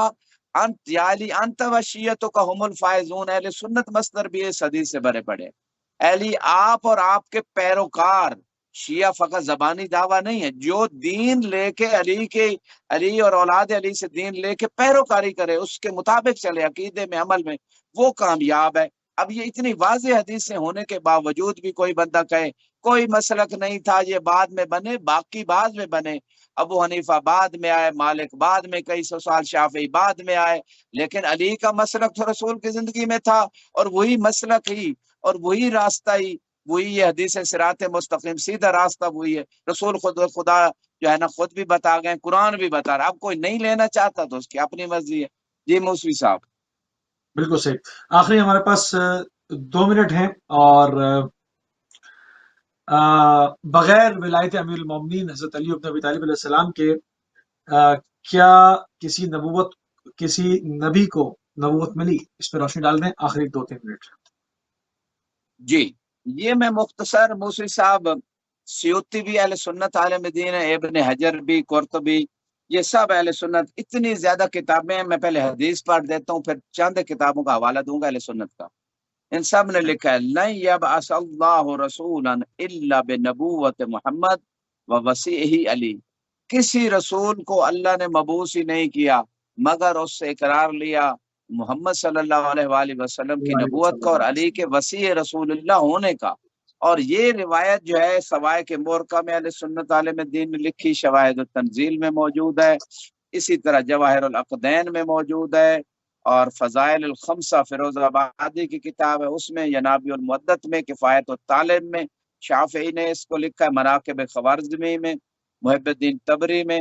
Speaker 1: انت یالی انت وشیتوں کا ہم الفائزون. اہل سنت مصدر بھی اس حدیث سے بھرے پڑے. علی آپ اور آپ کے پیروکار، شیعہ فقط زبانی دعویٰ نہیں ہے، جو دین لے کے علی اور اولاد علی سے دین لے کے پیروکاری کرے، اس کے مطابق چلے عقیدے میں عمل میں، وہ کامیاب ہے. اب یہ اتنی واضح حدیثیں ہونے کے باوجود بھی کوئی بندہ کہے کوئی مسلک نہیں تھا، یہ بعد میں بنے، باقی بعد میں بنے. ابو حنیفہ بعد میں آئے، مالک بعد میں، کئی سو سال شافعی بعد میں آئے، لیکن علی کا مسلک تو رسول کی زندگی میں تھا، اور وہی مسلک ہی اور وہی راستہ ہی، وہی یہ حدیث صراط مستقیم سیدھا راستہ وہی ہے. رسول خدا جو ہے نا خود بھی بتا گئے، قرآن بھی بتا رہا. اب کوئی نہیں لینا چاہتا تو اس کی اپنی مرضی ہے. جی موسوی صاحب.
Speaker 2: بالکل صحیح. آخری ہمارے پاس 2 منٹ ہیں، اور بغیر ولایت امیر المومنین حضرت علی بن ابی طالب علیہ السلام کے کیا کسی نبی کو نبوت ملی؟ اس پہ روشنی ڈال دیں آخری 2-3 منٹ.
Speaker 1: جی یہ میں مختصر، موسوی صاحب سیوطی بھی اہل سنت عالم دین ہے، ابن حجر بھی، قرطبی، یہ سب اہل سنت. اتنی زیادہ کتابیں ہیں، میں پہلے حدیث پڑھ دیتا ہوں پھر چند کتابوں کا حوالہ دوں گا اہل سنت کا. ان سب نے لکھا ہے لن یبعث اللہ رسولا الا بنبوت محمد و وصیہ علی. کسی رسول کو اللہ نے مبعوث ہی نہیں کیا مگر اس سے اقرار لیا محمد صلی اللہ علیہ وآلہ وسلم کی نبوت کا اور علی کے وصی رسول اللہ ہونے کا. اور یہ روایت جو ہے سوائے کے مورکہ میں اہل سنت عالم دین نے لکھی، شواہد التنزیل میں موجود ہے، اسی طرح جواہر العقدین میں موجود ہے، اور فضائل الخمسہ فیروز آبادی کی کتاب ہے اس میں، ینابی المعدت میں، کفایت الطالب میں، شافعی نے اس کو لکھا ہے، مناقب خوارزمی میں، محب الدین تبری میں،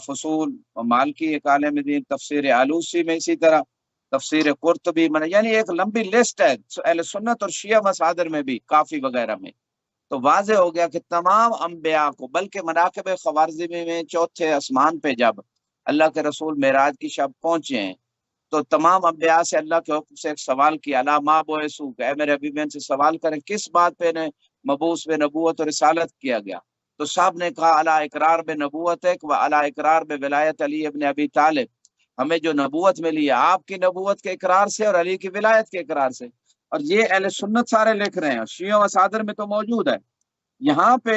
Speaker 1: فصول مالکی ایک عالم دین، تفسیر آلوسی میں، اسی طرح تفسیر قرطبی میں، یعنی ایک لمبی لسٹ ہے اہل سنت اور شیعہ مصادر میں بھی، کافی وغیرہ میں. تو واضح ہو گیا کہ تمام انبیاء کو، بلکہ مناقب خوارزمی میں چوتھے آسمان پہ جب اللہ کے رسول معراج کی شب پہنچے ہیں تو تمام انبیاء سے اللہ کے حکم سے ایک سوال کیا، الا ما بعثوا، کہ اے میرے حبیب سے سوال کریں کس بات پہ نے مبعوث بے نبوت اور رسالت کیا گیا. تو صاحب نے کہا الا اقرار بے نبوت ہے و الا اقرار بے ولایت علی ابن ابی طالب. ہمیں جو نبوت ملی ہے آپ کی نبوت کے اقرار سے اور علی کی ولایت کے اقرار سے. اور یہ اہل سنت سارے لکھ رہے ہیں، شیعہ و صادر میں تو موجود ہے. یہاں پہ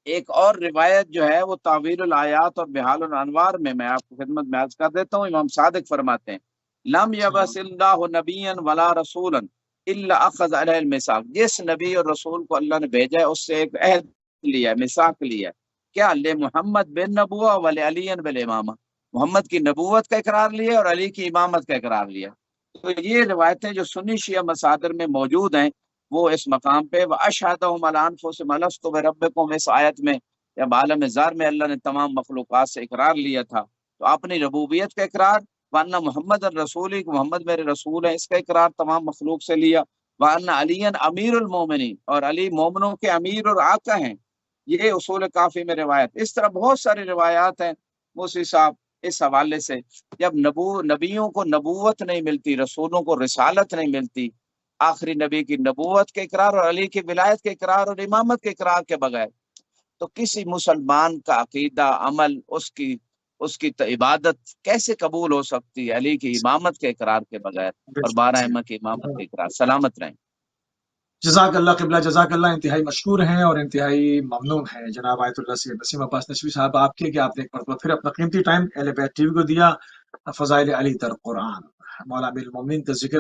Speaker 1: ایک اور روایت جو ہے وہ تعویل الآیات اور بحال الانوار میں آپ کو خدمت میں عرض کر دیتا ہوں. امام صادق فرماتے ہیں لم یبعث اللہ نبیا ولا رسولا الا اخذ علیہ الميثاق. جس نبی اور رسول کو اللہ نے بھیجا ہے اس سے ایک عہد لیا ہے، میثاق لیا ہے. کیا؟ محمد بن نبوہ وعلی بالامامہ، محمد کی نبوت کا اقرار لیا اور علی کی امامت کا اقرار لیا. تو یہ روایتیں جو سنی شیعہ مصادر میں موجود ہیں وہ اس مقام پہ وَأَشْهَدَهُمْ عَلَىٰ أَنفُسِهِمْ أَلَسْتُ بِرَبِّكُمْ، اس آیت میں جب عالم ذر میں اللہ نے تمام مخلوقات سے اقرار لیا تھا تو اپنی ربوبیت کا اقرار، وَأَنَّ مُحَمَّدًا رَسُولِي، محمد میرے رسول ہیں، اس کا اقرار تمام مخلوق سے لیا. وَأَنَّ عَلِيًّا أَمِيرُ الْمُؤْمِنِينَ، اور علی مومنوں کے امیر اور آقا ہیں. یہ اصول کافی میں روایت. اس طرح بہت ساری روایات ہیں موسی صاحب. اس حوالے سے جب نبیوں کو نبوت نہیں ملتی، رسولوں کو رسالت نہیں ملتی، آخری نبی کی نبوت کے اقرار اور علی کی ولایت کے اقرار اور امامت کے اقرار کے بغیر، تو کسی مسلمان کا عقیدہ، عمل، اس کی عبادت کیسے قبول ہو سکتی ہے علی کی امامت کے اقرار کے بغیر اور 12 ائمہ کی امامت کے اقرار. سلامت رہیں.
Speaker 2: جزاک اللہ قبلہ، جزاک اللہ. انتہائی مشکور ہیں اور انتہائی ممنون ہیں جناب آیت اللہ سید وسیم عباس نشوی صاحب آپ کے کہ آپ نے ایک مرتبہ پھر اپنا قیمتی ٹائم اہل بیت ٹی وی کو دیا. فضائل علی در قرآن، مولا امیر المومنین کا ذکر